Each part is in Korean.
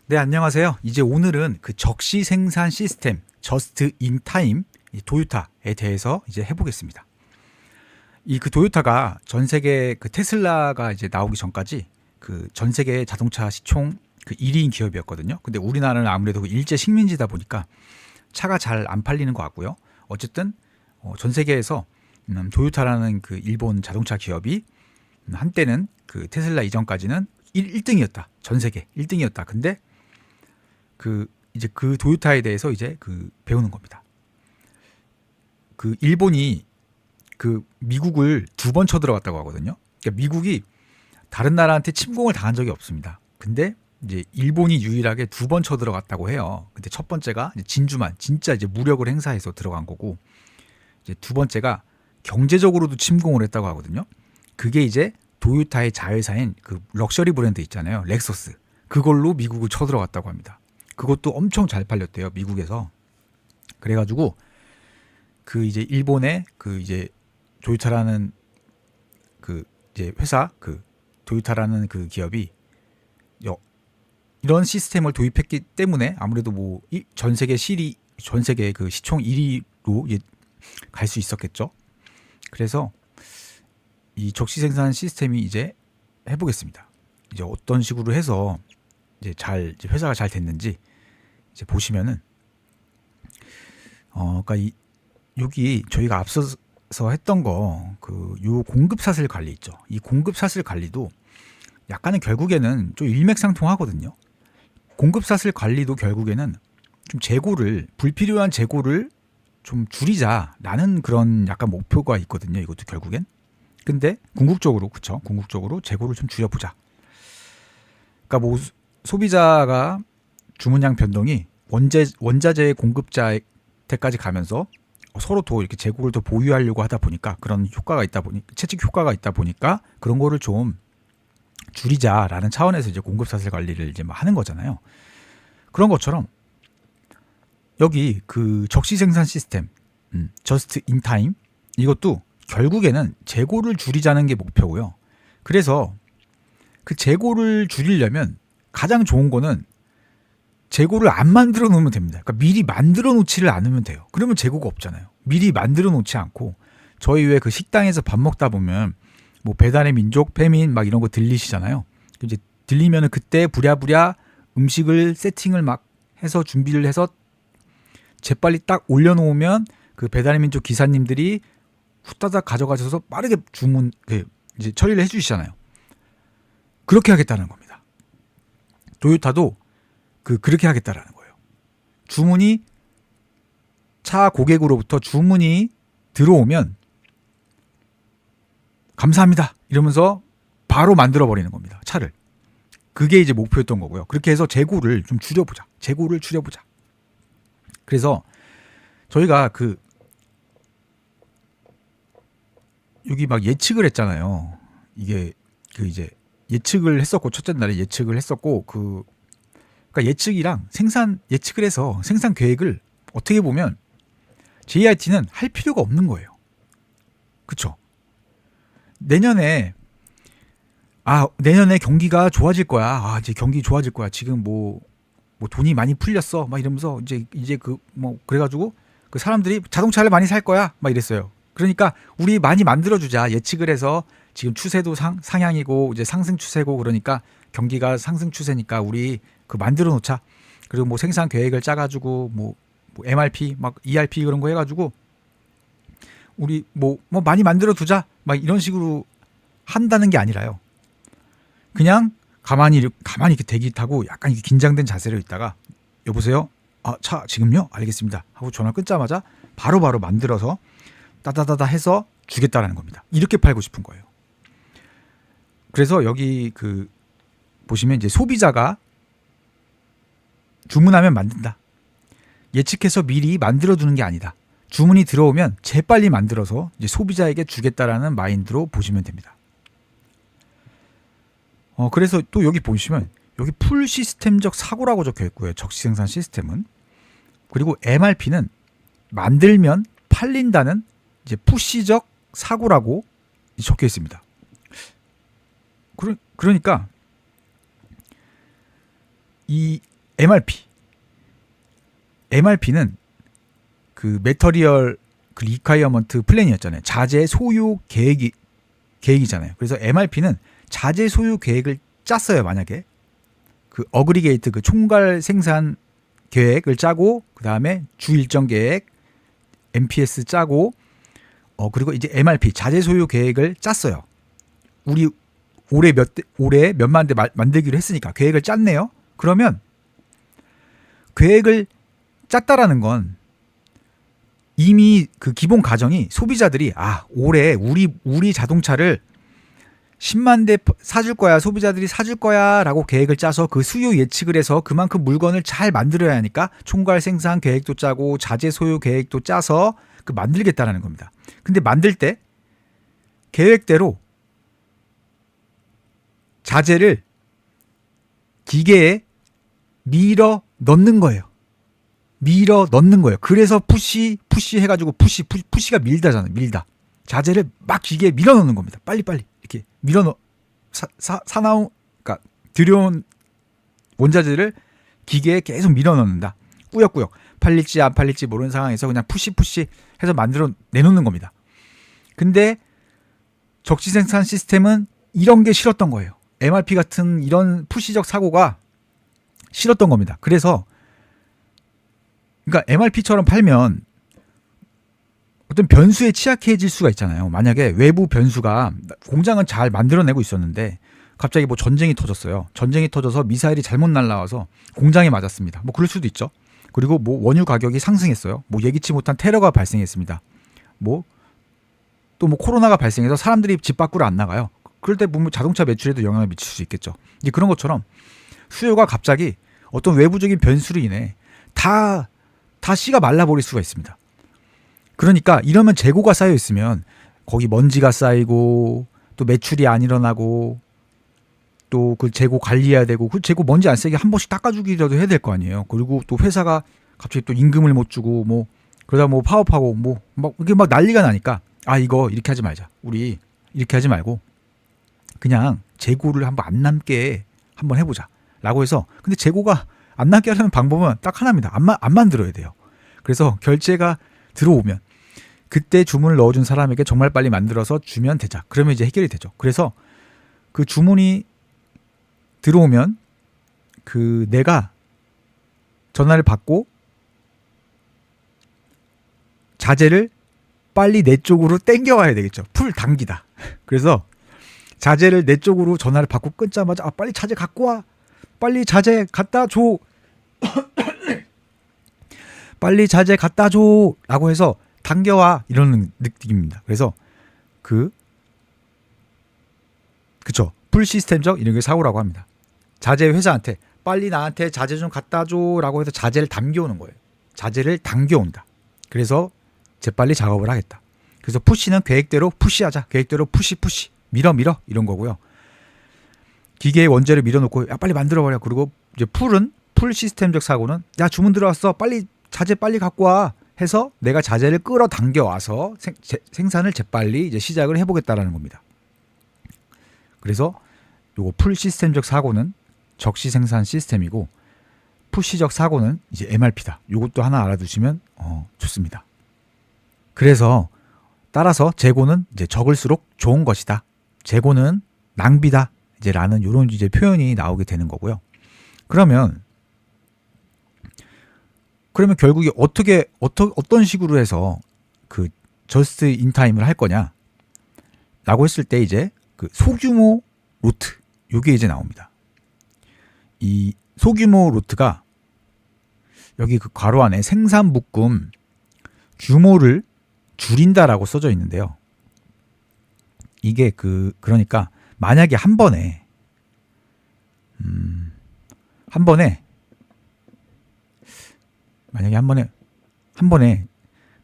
네, 안녕하세요. 이제 오늘은 그 적시 생산 시스템, 저스트 인 타임, 이 도요타에 대해서 이제 해보겠습니다. 이 그 도요타가 전 세계 그 테슬라가 이제 나오기 전까지 그 전 세계 자동차 시총 그 1위인 기업이었거든요. 근데 우리나라는 아무래도 그 일제 식민지다 보니까 차가 잘 안 팔리는 것 같고요. 어쨌든 전 세계에서 도요타라는 그 일본 자동차 기업이 한때는 그 테슬라 이전까지는 1등이었다. 전 세계 1등이었다. 근데 그 이제 그 도요타에 대해서 이제 그 배우는 겁니다. 그 일본이 그 미국을 2번 쳐들어갔다고 하거든요. 그러니까 미국이 다른 나라한테 침공을 당한 적이 없습니다. 근데 이제 일본이 유일하게 2번 쳐들어갔다고 해요. 근데 첫 번째가 이제 진주만 진짜 이제 무력을 행사해서 들어간 거고, 이제 두 번째가 경제적으로도 침공을 했다고 하거든요. 그게 이제 도요타의 자회사인 그 럭셔리 브랜드 있잖아요. 렉서스. 그걸로 미국을 쳐들어갔다고 합니다. 그것도 엄청 잘 팔렸대요, 미국에서. 그래가지고 그 이제 일본의 그 이제 도요타라는 그 이제 회사, 그 도요타라는 그 기업이 이런 시스템을 도입했기 때문에 아무래도 뭐 전 세계 전 세계 그 시총 1위로 갈 수 있었겠죠. 그래서 이 적시 생산 시스템이 이제 해보겠습니다. 이제 어떤 식으로 해서 이제 회사가 잘 됐는지 이제 보시면은 그러니까 여기 저희가 앞서서 했던 거 그 요 공급 사슬 관리 있죠. 이 공급 사슬 관리도 약간은 결국에는 좀 일맥상통하거든요. 공급 사슬 관리도 결국에는 좀 불필요한 재고를 좀 줄이자라는 그런 약간 목표가 있거든요. 이것도 결국엔. 근데 궁극적으로 그쵸? 궁극적으로 재고를 좀 줄여보자. 그러니까 뭐 소비자가 주문량 변동이 원자재 공급자한테까지 가면서 서로 더 이렇게 재고를 더 보유하려고 하다 보니까 그런 효과가 있다 보니 채찍 효과가 있다 보니까 그런 거를 좀 줄이자라는 차원에서 이제 공급 사슬 관리를 이제 하는 거잖아요. 그런 것처럼 여기 그 적시 생산 시스템, 저스트 인 타임 이것도 결국에는 재고를 줄이자는 게 목표고요. 그래서 그 재고를 줄이려면 가장 좋은 거는 재고를 안 만들어 놓으면 됩니다. 그러니까 미리 만들어 놓지를 않으면 돼요. 그러면 재고가 없잖아요. 미리 만들어 놓지 않고 저희 왜 그 식당에서 밥 먹다 보면 뭐 배달의 민족, 페민 막 이런 거 들리시잖아요. 이제 들리면은 그때 부랴부랴 음식을 세팅을 막 해서 준비를 해서 재빨리 딱 올려놓으면 그 배달의 민족 기사님들이 후다닥 가져가셔서 빠르게 이제 처리를 해주시잖아요. 그렇게 하겠다는 겁니다. 도요타도 그렇게 하겠다라는 거예요. 차 고객으로부터 주문이 들어오면 감사합니다 이러면서 바로 만들어 버리는 겁니다. 차를. 그게 이제 목표였던 거고요. 그렇게 해서 재고를 좀 줄여보자. 그래서 저희가 여기 막 예측을 했잖아요. 이게 이제 예측을 했었고 첫째 날에 예측을 했었고 그러니까 예측을 해서 생산 계획을 어떻게 보면 JIT는 할 필요가 없는 거예요. 그쵸? 내년에 경기가 좋아질 거야. 이제 경기 좋아질 거야. 지금 뭐 돈이 많이 풀렸어. 막 이러면서 이제 그래가지고 그 사람들이 자동차를 많이 살 거야. 막 이랬어요. 그러니까 우리 많이 만들어주자. 예측을 해서 지금 추세도 상향이고 이제 상승 추세고 그러니까 경기가 상승 추세니까 우리 만들어 놓자. 그리고 뭐 생산 계획을 짜가지고 뭐 MRP 막 ERP 그런 거 해가지고 우리 뭐 많이 만들어 두자. 막 이런 식으로 한다는 게 아니라요. 그냥 가만히 이렇게 대기 타고 약간 긴장된 자세로 있다가 여보세요? 차 지금요? 알겠습니다. 하고 전화 끊자마자 바로바로 만들어서 따다다다 해서 주겠다라는 겁니다. 이렇게 팔고 싶은 거예요. 그래서 여기 보시면 이제 소비자가 주문하면 만든다. 예측해서 미리 만들어두는 게 아니다. 주문이 들어오면 재빨리 만들어서 이제 소비자에게 주겠다라는 마인드로 보시면 됩니다. 그래서 또 여기 보시면 여기 풀 시스템적 사고라고 적혀 있고요. 적시 생산 시스템은. 그리고 MRP는 만들면 팔린다는 이제 푸시적 사고라고 적혀 있습니다. 그러니까 이 MRP는 그 메터리얼 그 리콰이어먼트 플랜이었잖아요. 자재 소유 계획이잖아요. 그래서 MRP는 자재 소유 계획을 짰어요. 만약에 그 어그리게이트 그 총괄 생산 계획을 짜고 그 다음에 주 일정 계획 MPS 짜고 그리고 이제 MRP 자재 소유 계획을 짰어요. 우리 올해 몇만 대 만들기로 했으니까 계획을 짰네요. 그러면 계획을 짰다라는 건 이미 그 기본 가정이 소비자들이 올해 우리 자동차를 10만 대 사줄 거야, 소비자들이 사줄 거야 라고 계획을 짜서 그 수요 예측을 해서 그만큼 물건을 잘 만들어야 하니까 총괄 생산 계획도 짜고 자재 소요 계획도 짜서 그 만들겠다라는 겁니다. 근데 만들 때 계획대로 자재를 기계에 밀어 넣는 거예요. 그래서 푸시 해가지고 푸시가 밀다잖아요. 밀다. 자재를 막 기계에 밀어 넣는 겁니다. 빨리빨리 이렇게 밀어 넣 그러니까 들여온 원자재를 기계에 계속 밀어 넣는다. 꾸역꾸역 팔릴지 안 팔릴지 모르는 상황에서 그냥 푸시 해서 만들어 내놓는 겁니다. 근데 적시 생산 시스템은 이런 게 싫었던 거예요. MRP 같은 이런 푸시적 사고가 싫었던 겁니다. 그래서 그러니까 MRP처럼 팔면 어떤 변수에 취약해질 수가 있잖아요. 만약에 외부 변수가 공장은 잘 만들어내고 있었는데 갑자기 뭐 전쟁이 터졌어요. 전쟁이 터져서 미사일이 잘못 날라와서 공장에 맞았습니다. 뭐 그럴 수도 있죠. 그리고 뭐 원유 가격이 상승했어요. 뭐 예기치 못한 테러가 발생했습니다. 뭐 또 뭐 코로나가 발생해서 사람들이 집 밖으로 안 나가요. 그럴 때 보면 자동차 매출에도 영향을 미칠 수 있겠죠. 이제 그런 것처럼 수요가 갑자기 어떤 외부적인 변수로 인해 다 씨가 말라버릴 수가 있습니다. 그러니까 이러면 재고가 쌓여 있으면 거기 먼지가 쌓이고 또 매출이 안 일어나고 또 그 재고 관리해야 되고 그 재고 먼지 안 새게 한 번씩 닦아주기라도 해야 될 거 아니에요. 그리고 또 회사가 갑자기 또 임금을 못 주고 뭐 그러다 뭐 파업하고 뭐 막 이게 막 난리가 나니까 이거 이렇게 하지 말자. 우리 이렇게 하지 말고 그냥 재고를 한번 안 남게 한번 해보자. 라고 해서 근데 재고가 안 남게 하려는 방법은 딱 하나입니다. 안 만들어야 돼요. 그래서 결제가 들어오면 그때 주문을 넣어준 사람에게 정말 빨리 만들어서 주면 되자. 그러면 이제 해결이 되죠. 그래서 그 주문이 들어오면 그 내가 전화를 받고 자재를 빨리 내 쪽으로 땡겨와야 되겠죠. 풀 당기다. 그래서 자재를 내 쪽으로 전화를 받고 끊자마자 빨리 자재 갖고 와. 빨리 자재 갖다 줘. 빨리 자재 갖다 줘. 라고 해서 당겨와. 이런 느낌입니다. 그래서 그쵸. 풀 시스템적 이런 게 사고라고 합니다. 자재 회사한테 빨리 나한테 자재 좀 갖다 줘. 라고 해서 자재를 당겨오는 거예요. 자재를 당겨온다. 그래서 재빨리 작업을 하겠다. 그래서 푸시는 계획대로 푸시하자. 계획대로 푸시. 밀어 이런 거고요. 기계에 원재를 밀어놓고 빨리 만들어버려. 그리고 이제 풀 시스템적 사고는 주문 들어왔어. 빨리 자재 빨리 갖고 와. 해서 내가 자재를 끌어당겨 와서 생산을 재빨리 이제 시작을 해보겠다라는 겁니다. 그래서 요거 풀 시스템적 사고는 적시 생산 시스템이고 푸시적 사고는 이제 MRP다. 요것도 하나 알아두시면 좋습니다. 그래서 따라서 재고는 이제 적을수록 좋은 것이다. 재고는 낭비다. 이제 라는 이런 이제 표현이 나오게 되는 거고요. 그러면 결국에 어떤 식으로 해서 그 저스트 인 타임을 할 거냐? 라고 했을 때 이제 그 소규모 로트 요게 이제 나옵니다. 이 소규모 로트가 여기 그 괄호 안에 생산 묶음 규모를 줄인다라고 써져 있는데요. 이게 그러니까 만약에 한 번에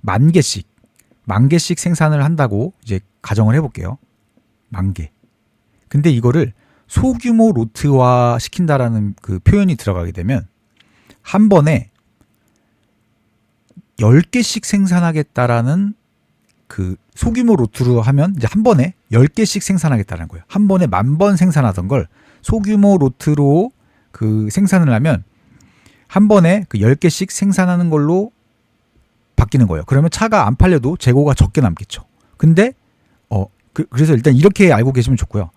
만 개씩 생산을 한다고 이제 가정을 해볼게요. 10,000개. 근데 이거를 소규모 로트화 시킨다라는 그 표현이 들어가게 되면 한 번에 10개씩 생산하겠다라는 그 소규모 로트로 하면 이제 한 번에 10개씩 생산하겠다는 거예요. 한 번에 10,000번 생산하던 걸 소규모 로트로 그 생산을 하면 한 번에 그 10개씩 생산하는 걸로 바뀌는 거예요. 그러면 차가 안 팔려도 재고가 적게 남겠죠. 근데 그래서 일단 이렇게 알고 계시면 좋고요.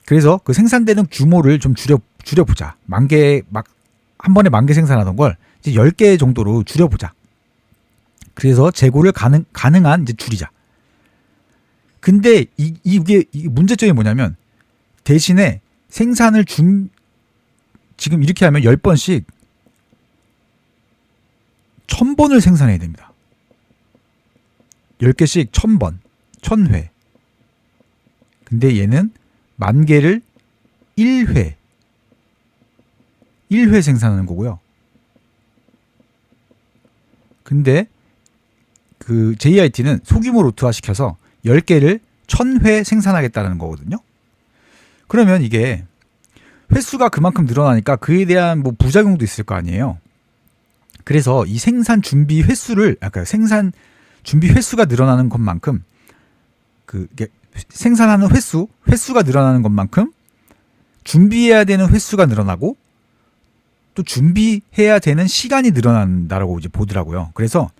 그래서 그 생산되는 규모를 좀 줄여보자. 한 번에 10,000개 생산하던 걸 이제 10개 정도로 줄여보자. 그래서 재고를 가능한 이제 줄이자. 근데 이게 문제점이 뭐냐면 대신에 생산을 지금 이렇게 하면 10번씩 1000번을 생산해야 됩니다. 10개씩 1000번, 1000회. 근데 얘는 10,000개를 1회 생산하는 거고요. 근데 그 JIT는 소규모 로트화 시켜서 10개를 1000회 생산하겠다는 거거든요. 그러면 이게 횟수가 그만큼 늘어나니까 그에 대한 뭐 부작용도 있을 거 아니에요. 그래서 이 생산 준비 횟수가 늘어나는 것만큼 생산하는 횟수가 늘어나는 것만큼 준비해야 되는 횟수가 늘어나고 또 준비해야 되는 시간이 늘어난다라고 이제 보더라고요. 그래서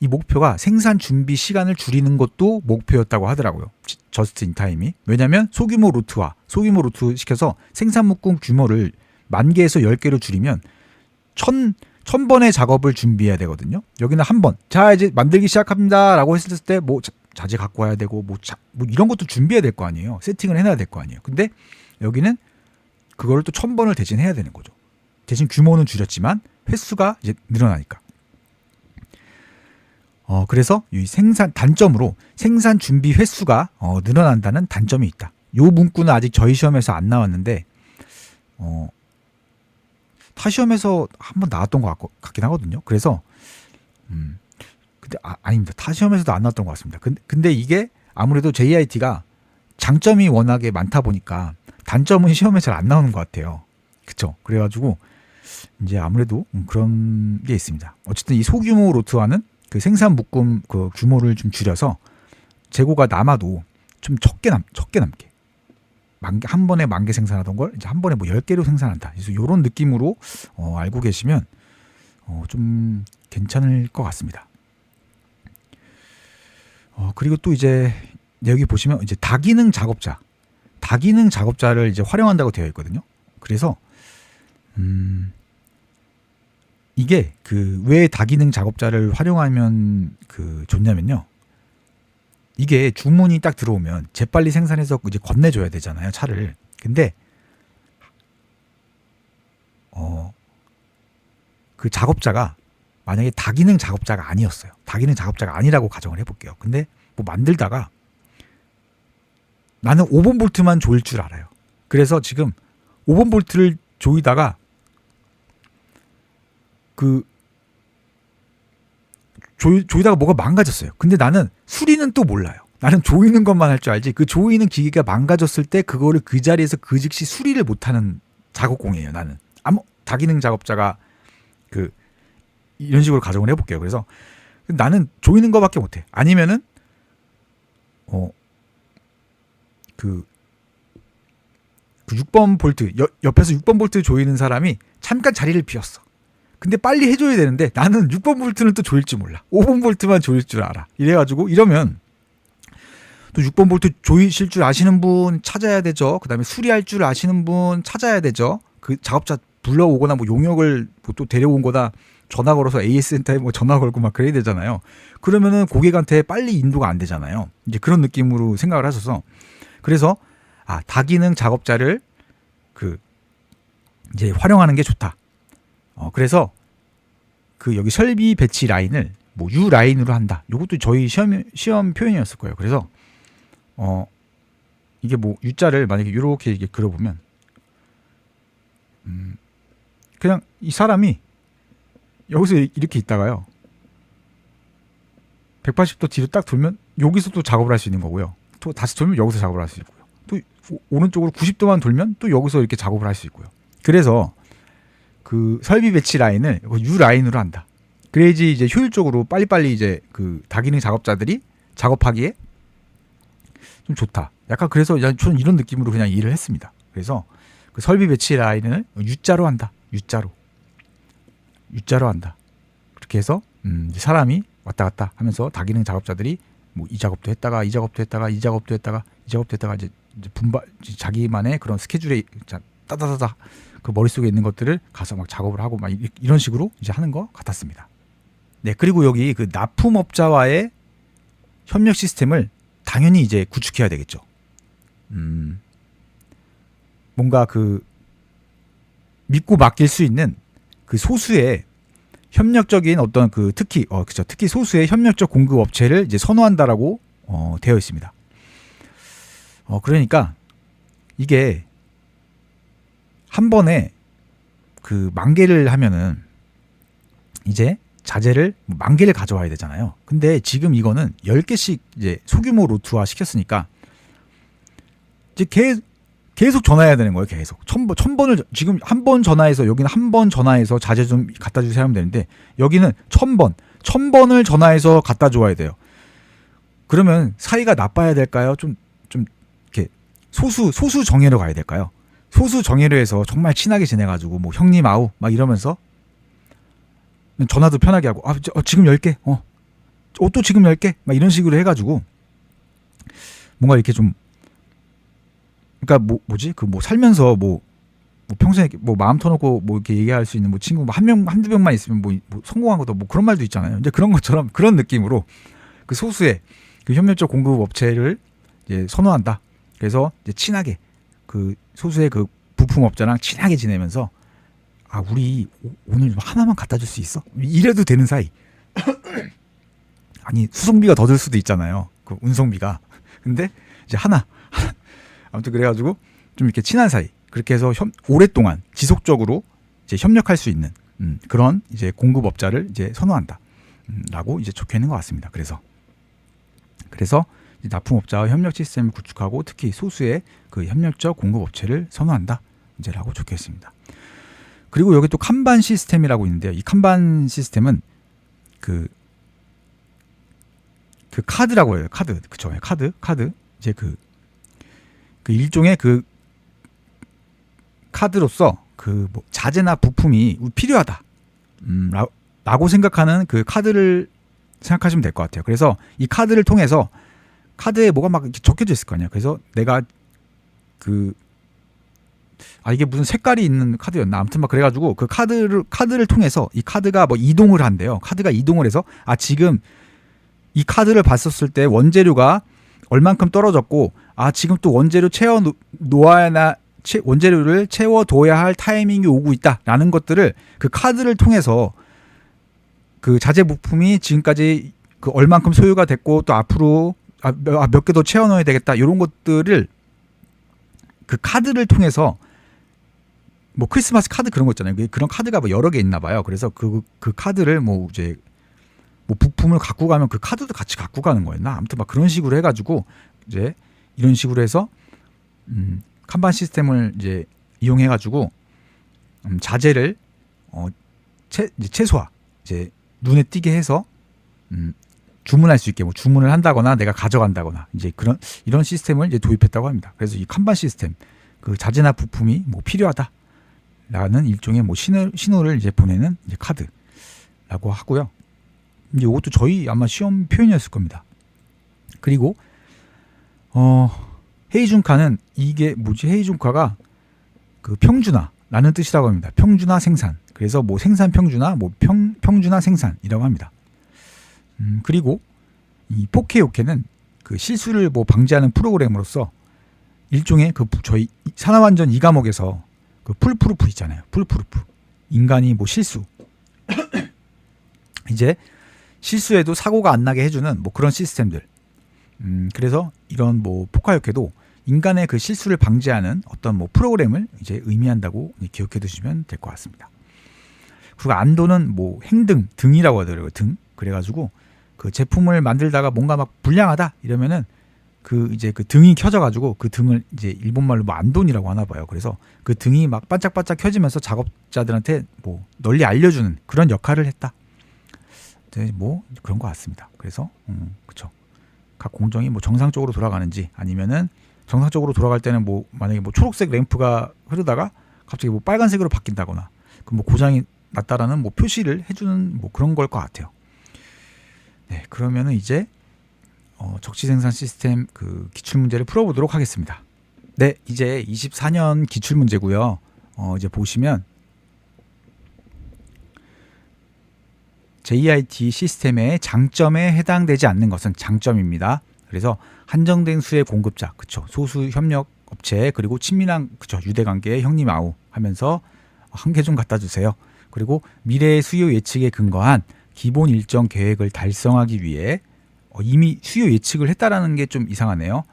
이 목표가 생산 준비 시간을 줄이는 것도 목표였다고 하더라고요. 저스트 인 타임이. 왜냐하면 소규모 로트 시켜서 생산 묶음 규모를 10,000개에서 10개로 줄이면 1000번의 작업을 준비해야 되거든요. 여기는 한 번. 자, 이제 만들기 시작합니다. 라고 했을 때 뭐 자재 갖고 와야 되고 뭐 이런 것도 준비해야 될 거 아니에요. 세팅을 해놔야 될 거 아니에요. 근데 여기는 그거를 또 1000번을 대신 해야 되는 거죠. 대신 규모는 줄였지만 횟수가 이제 늘어나니까. 그래서 이 단점으로 생산 준비 횟수가 늘어난다는 단점이 있다. 요 문구는 아직 저희 시험에서 안 나왔는데 타 시험에서 한번 나왔던 것 같긴 하거든요. 그래서 근데 아닙니다. 타 시험에서도 안 나왔던 것 같습니다. 근데 이게 아무래도 JIT가 장점이 워낙에 많다 보니까 단점은 시험에 잘 안 나오는 것 같아요. 그쵸? 그래가지고 이제 아무래도 그런 게 있습니다. 어쨌든 이 소규모 로트화는 그 생산 묶음 그 규모를 좀 줄여서 재고가 남아도 좀 적게 남게. 한 번에 10,000개 생산하던 걸 이제 한 번에 뭐 10개로 생산한다. 그래서 이런 느낌으로 알고 계시면 좀 괜찮을 것 같습니다. 그리고 또 이제 여기 보시면 이제 다기능 작업자를 이제 활용한다고 되어 있거든요. 그래서 이게 왜 다기능 작업자를 활용하면 좋냐면요. 이게 주문이 딱 들어오면 재빨리 생산해서 이제 건네줘야 되잖아요, 차를. 근데 그 작업자가 만약에 다기능 작업자가 아니었어요. 다기능 작업자가 아니라고 가정을 해볼게요. 근데 뭐 만들다가 나는 5번 볼트만 조일 줄 알아요. 그래서 지금 5번 볼트를 조이다가 조이다가 뭐가 망가졌어요. 근데 나는 수리는 또 몰라요. 나는 조이는 것만 할 줄 알지. 그 조이는 기계가 망가졌을 때 그거를 그 자리에서 그 즉시 수리를 못하는 작업공이에요. 나는 다기능 작업자가 이런 식으로 가정을 해볼게요. 그래서 나는 조이는 것밖에 못해. 아니면은 그 6번 볼트 옆에서 6번 볼트 조이는 사람이 잠깐 자리를 비웠어. 근데 빨리 해줘야 되는데 나는 6번 볼트는 또 조일 줄 몰라. 5번 볼트만 조일 줄 알아. 이래가지고 이러면 또 6번 볼트 조이실 줄 아시는 분 찾아야 되죠. 그 다음에 수리할 줄 아시는 분 찾아야 되죠. 그 작업자 불러오거나 뭐 용역을 또 데려온 거다 전화 걸어서 AS 센터에 뭐 전화 걸고 막 그래야 되잖아요. 그러면은 고객한테 빨리 인도가 안 되잖아요. 이제 그런 느낌으로 생각을 하셔서 그래서 다기능 작업자를 이제 활용하는 게 좋다. 그래서 여기 설비 배치 라인을 뭐 U 라인으로 한다. 이것도 저희 시험 표현이었을 거예요. 그래서 이게 뭐 U자를 만약에 이렇게 그려보면 그냥 이 사람이 여기서 이렇게 있다가요 180도 뒤로 딱 돌면 여기서 또 작업을 할 수 있는 거고요. 또 다시 돌면 여기서 작업을 할 수 있고요. 또 오른쪽으로 90도만 돌면 또 여기서 이렇게 작업을 할 수 있고요. 그래서 그 설비 배치 라인을 U 라인으로 한다. 그래야지 이제 효율적으로 빨리빨리 이제 다기능 작업자들이 작업하기에 좀 좋다. 약간 그래서 저는 이런 느낌으로 그냥 일을 했습니다. 그래서 그 설비 배치 라인을 U자로 한다. U자로 한다. 그렇게 해서 사람이 왔다 갔다 하면서 다기능 작업자들이 뭐 이 작업도 했다가 이 작업도 했다가 이 작업도 했다가 이 작업도 했다가 이제 분발 자기만의 그런 스케줄에 따다다다 그 머릿속에 있는 것들을 가서 막 작업을 하고 막 이런 식으로 이제 하는 것 같았습니다. 네, 그리고 여기 그 납품업자와의 협력 시스템을 당연히 이제 구축해야 되겠죠. 뭔가 그 믿고 맡길 수 있는 그 소수의 협력적인 어떤 그 특히 소수의 협력적 공급 업체를 이제 선호한다라고 되어 있습니다. 그러니까 이게 한 번에 그 10,000개를 하면은 이제 자재를 10,000개를 가져와야 되잖아요. 근데 지금 이거는 10개씩 이제 소규모 루트화 시켰으니까 이제 계속 전화해야 되는 거예요. 계속 1000번을 지금 한 번 전화해서 여기는 한 번 전화해서 자재 좀 갖다 주세요 하면 되는데 여기는 1000번을 전화해서 갖다 줘야 돼요. 그러면 사이가 나빠야 될까요? 좀 이렇게 소수 정예로 가야 될까요? 소수 정예로 해서 정말 친하게 지내가지고 뭐 형님 아우 막 이러면서 전화도 편하게 하고 지금 10개 또 지금 10개 막 이런 식으로 해가지고 뭔가 이렇게 좀 그러니까 뭐 살면서 뭐 평소에 뭐 마음 터놓고 뭐 이렇게 얘기할 수 있는 뭐 친구 뭐 한두 명만 있으면 뭐 성공한 것도 뭐 그런 말도 있잖아요. 이제 그런 것처럼 그런 느낌으로 그 소수의 그 협력적 공급 업체를 이제 선호한다. 그래서 이제 친하게 그 소수의 그 부품업자랑 친하게 지내면서 우리 오늘 하나만 갖다 줄 수 있어? 이래도 되는 사이. 아니 수송비가 더 들 수도 있잖아요. 그 운송비가. 근데 이제 하나 아무튼 그래가지고 좀 이렇게 친한 사이 그렇게 해서 오랫동안 지속적으로 이제 협력할 수 있는 그런 이제 공급업자를 이제 선호한다 라고 이제 적혀 있는 것 같습니다. 그래서 이제 납품업자와 협력 시스템을 구축하고 특히 소수의 그 협력적 공급업체를 선호한다 이제라고 적혀 있습니다. 그리고 여기 또 칸반 시스템이라고 있는데요. 이 칸반 시스템은 그 카드라고 해요. 카드 그쵸? 카드 이제 그 일종의 그 카드로서 그 뭐 자재나 부품이 필요하다 라고 생각하는 그 카드를 생각하시면 될 것 같아요. 그래서 이 카드를 통해서 카드에 뭐가 막 이렇게 적혀져 있을 거 아니야. 그래서 내가 이게 무슨 색깔이 있는 카드였나 아무튼 막 그래가지고 그 카드를 통해서 이 카드가 뭐 이동을 한대요. 카드가 이동을 해서 지금 이 카드를 봤었을 때 원재료가 얼만큼 떨어졌고 지금 또 원재료 원재료를 채워둬야 할 타이밍이 오고 있다라는 것들을 그 카드를 통해서 그 자재 부품이 지금까지 그 얼만큼 소요가 됐고 또 앞으로 몇 개 더 채워 넣어야 되겠다 이런 것들을 그 카드를 통해서 뭐 크리스마스 카드 그런 거 있잖아요. 그런 카드가 뭐 여러 개 있나 봐요. 그래서 그 카드를 뭐 이제 뭐 부품을 갖고 가면 그 카드도 같이 갖고 가는 거였나? 아무튼 막 그런 식으로 해가지고 이제 이런 식으로 해서 칸반 시스템을 이제 이용해가지고 자재를 최소화 이제 눈에 띄게 해서 주문할 수 있게 뭐 주문을 한다거나 내가 가져간다거나 이제 이런 시스템을 이제 도입했다고 합니다. 그래서 이 칸반 시스템 그 자재나 부품이 뭐 필요하다라는 일종의 뭐 신호를 이제 보내는 이제 카드라고 하고요. 이제 이것도 저희 아마 시험 표현이었을 겁니다. 그리고 헤이준카는 이게 헤이준카가 그 평준화라는 뜻이라고 합니다. 평준화 생산. 그래서 뭐 생산 평준화, 뭐 평준화 생산이라고 합니다. 그리고 이 포케요케는 그 실수를 뭐 방지하는 프로그램으로서 일종의 그 저희 산화완전 2과목에서 그 풀프루프 있잖아요. 풀프루프. 인간이 뭐 실수. 이제 실수에도 사고가 안 나게 해주는 뭐 그런 시스템들. 그래서 이런 뭐 포카요케도 인간의 그 실수를 방지하는 어떤 뭐 프로그램을 이제 의미한다고 기억해 두시면 될 것 같습니다. 그리고 안도는 뭐 등이라고 하더라고요. 등. 그래가지고 그 제품을 만들다가 뭔가 막 불량하다 이러면은 그 이제 그 등이 켜져가지고 그 등을 이제 일본말로 뭐 안돈이라고 하나 봐요. 그래서 그 등이 막 반짝반짝 켜지면서 작업자들한테 뭐 널리 알려주는 그런 역할을 했다. 네, 뭐 그런 것 같습니다. 그래서 그쵸. 각 공정이 뭐 정상적으로 돌아가는지 아니면은 정상적으로 돌아갈 때는 뭐 만약에 뭐 초록색 램프가 흐르다가 갑자기 뭐 빨간색으로 바뀐다거나 그 뭐 고장이 났다라는 뭐 표시를 해주는 뭐 그런 걸 것 같아요. 네, 그러면은 이제 적지 생산 시스템 그 기출 문제를 풀어보도록 하겠습니다. 네, 이제 24년 기출 문제고요. 이제 보시면 JIT 시스템의 장점에 해당되지 않는 것은 장점입니다. 그래서 한정된 수의 공급자, 그쵸? 소수 협력 업체, 그리고 친밀한, 그쵸? 유대관계의 형님 아우 하면서 한 개 좀 갖다 주세요. 그리고 미래의 수요 예측에 근거한 기본 일정 계획을 달성하기 위해 이미 수요 예측을 했다라는 게 좀 이상하네요.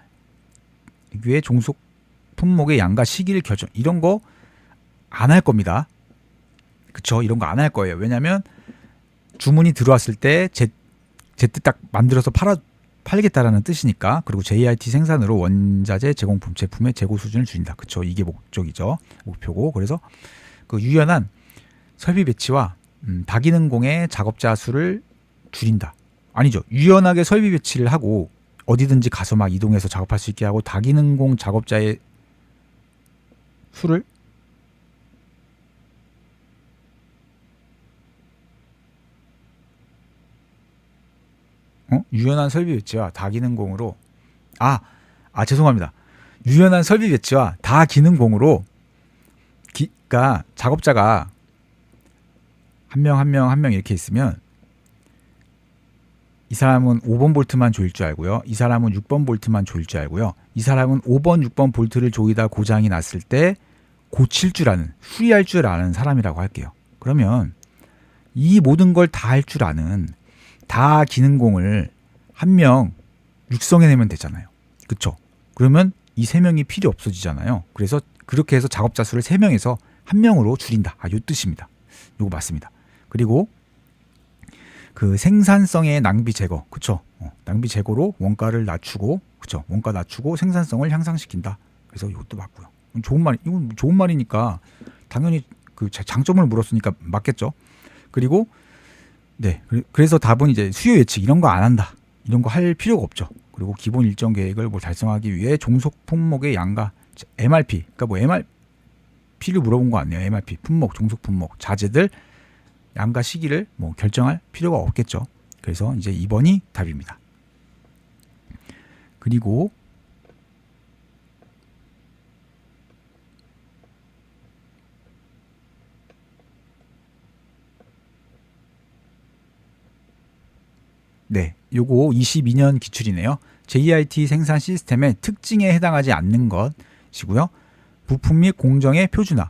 위에 종속 품목의 양과 시기를 결정, 이런 거 안 할 겁니다. 그쵸? 이런 거 안 할 거예요. 왜냐면 주문이 들어왔을 때 제 뜻 딱 만들어서 팔겠다라는 뜻이니까. 그리고 JIT 생산으로 원자재 제공품 제품의 재고 수준을 줄인다. 그쵸? 이게 목적이죠. 목표고. 그래서 그 유연한 설비 배치와 다기능공의 작업자 수를 줄인다. 아니죠. 유연하게 설비 배치를 하고 어디든지 가서 막 이동해서 작업할 수 있게 하고 다기능공 작업자의 수를 유연한 설비 배치와 다기능공으로 죄송합니다. 유연한 설비 배치와 다기능공으로 그러니까 작업자가 한 명 이렇게 있으면 이 사람은 5번 볼트만 조일 줄 알고요. 이 사람은 6번 볼트만 조일 줄 알고요. 이 사람은 5번, 6번 볼트를 조이다 고장이 났을 때 고칠 줄 아는, 수리할 줄 아는 사람이라고 할게요. 그러면 이 모든 걸 다 할 줄 아는 다기능공을 한 명 육성해내면 되잖아요. 그쵸? 그러면 이 세 명이 필요 없어지잖아요. 그래서 그렇게 해서 작업자 수를 3명에서 1명으로 줄인다. 요 뜻입니다. 요거 맞습니다. 그리고 그 생산성의 낭비 제거, 그쵸? 낭비 제거로 원가를 낮추고, 그쵸? 원가 낮추고 생산성을 향상시킨다. 그래서 이것도 맞고요. 이건 좋은 말이니까 당연히 그 장점을 물었으니까 맞겠죠. 그리고 네, 그래서 답은 이제 수요 예측 이런 거 안 한다. 이런 거 할 필요가 없죠. 그리고 기본 일정 계획을 뭐 달성하기 위해 종속 품목의 양과 MRP, 그러니까 뭐 MRP를 물어본 거 아니에요. MRP, 품목, 종속 품목, 자재들 양과 시기를 뭐 결정할 필요가 없겠죠. 그래서 이제 2번이 답입니다. 그리고 네, 요거 22년 기출이네요. JIT 생산 시스템의 특징에 해당하지 않는 것이고요. 부품 및 공정의 표준화.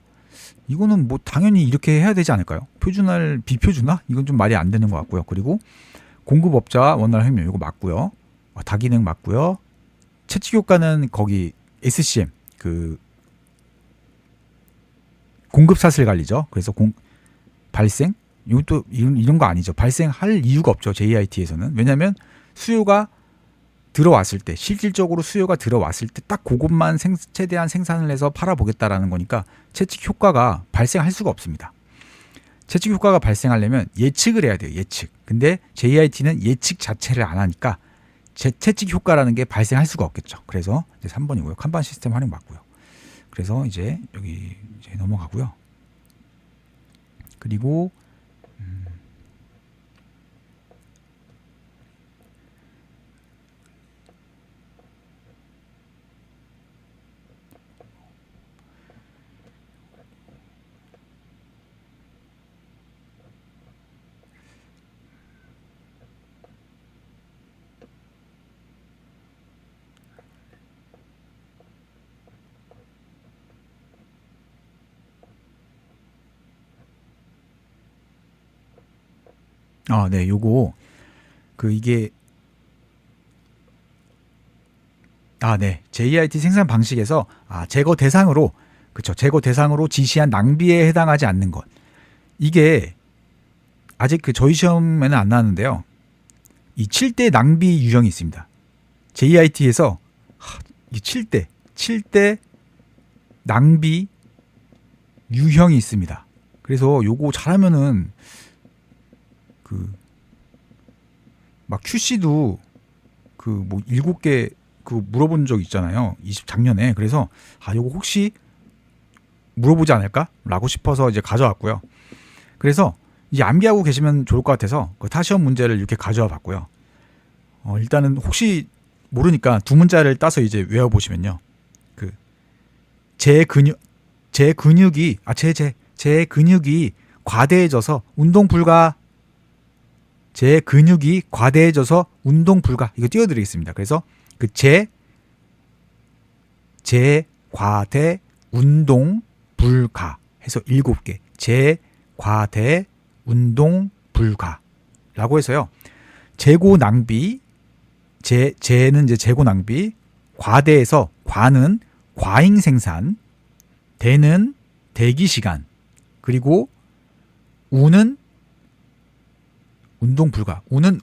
이거는 뭐 당연히 이렇게 해야 되지 않을까요? 표준화를 비표준화? 이건 좀 말이 안 되는 것 같고요. 그리고 공급업자와 원활 협력 이거 맞고요. 다기능 맞고요. 채찍 효과는 거기 SCM 그 공급 사슬 관리죠. 그래서 발생 이것도 이런 거 아니죠. 발생할 이유가 없죠. JIT에서는. 왜냐하면 수요가 들어왔을 때 실질적으로 수요가 들어왔을 때 딱 그것만 최대한 생산을 해서 팔아보겠다라는 거니까 채찍 효과가 발생할 수가 없습니다. 채찍 효과가 발생하려면 예측을 해야 돼요. 예측. 근데 JIT는 예측 자체를 안 하니까 채찍 효과라는 게 발생할 수가 없겠죠. 그래서 이제 3번이고요. 칸반 시스템 활용 맞고요. 그래서 이제 여기 이제 넘어가고요. 그리고 네, 요거 이게 네, JIT 생산 방식에서 제거 대상으로 그쵸, 제거 대상으로 지시한 낭비에 해당하지 않는 것. 이게 아직 그 저희 시험에는 안 나왔는데요. 이 7대 낭비 유형이 있습니다. JIT에서 이 7대 낭비 유형이 있습니다. 그래서 요거 잘하면은 막 QC도 뭐 7개 물어본 적 있잖아요. 작년에. 그래서 요거 혹시 물어보지 않을까라고 싶어서 이제 가져왔고요. 그래서 이제 암기하고 계시면 좋을 것 같아서 그 타시험 문제를 이렇게 가져와 봤고요. 일단은 혹시 모르니까 두 문자를 따서 이제 외워 보시면요. 그 제 근육이 과대해져서 운동 불가. 제 근육이 과대해져서 운동 불가. 이거 띄워드리겠습니다. 그래서 그 과대 운동 불가 해서 7개. 과대 운동 불가라고 해서요. 재고 낭비. 재는 이제 재고 낭비. 과대에서 과는 과잉 생산. 대는 대기 시간. 그리고 우는 운동 불가. 우는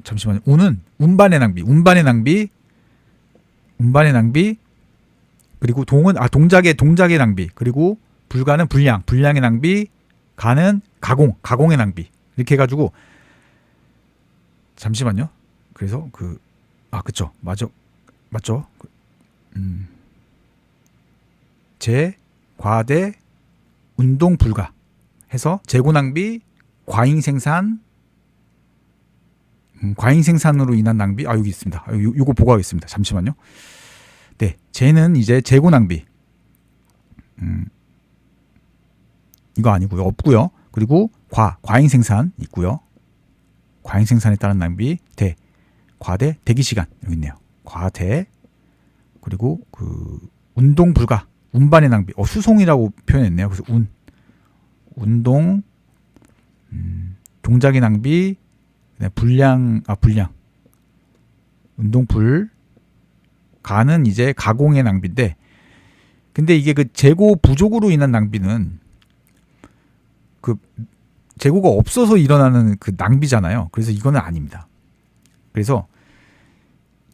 잠시만요. 우는 운반의 낭비. 그리고 동작의 낭비. 그리고 불가는 불량의 낭비. 가는 가공의 낭비. 이렇게 해가지고 잠시만요. 그래서 그쵸. 맞죠? 과대 운동 불가 해서 재고 낭비, 과잉 생산으로 인한 낭비. 여기 있습니다. 요거 보고 하겠습니다. 잠시만요. 네, 재는 이제 재고 낭비. 이거 아니고요. 없고요. 그리고 과잉 생산 있고요. 과잉 생산에 따른 낭비. 과대 대기 시간 여기 있네요. 과대. 그리고 운동 불가. 운반의 낭비. 수송이라고 표현했네요. 그래서 운동 동작의 낭비. 네, 불량. 운동 가는 이제 가공의 낭비인데, 근데 이게 그 재고 부족으로 인한 낭비는 그 재고가 없어서 일어나는 그 낭비잖아요. 그래서 이거는 아닙니다. 그래서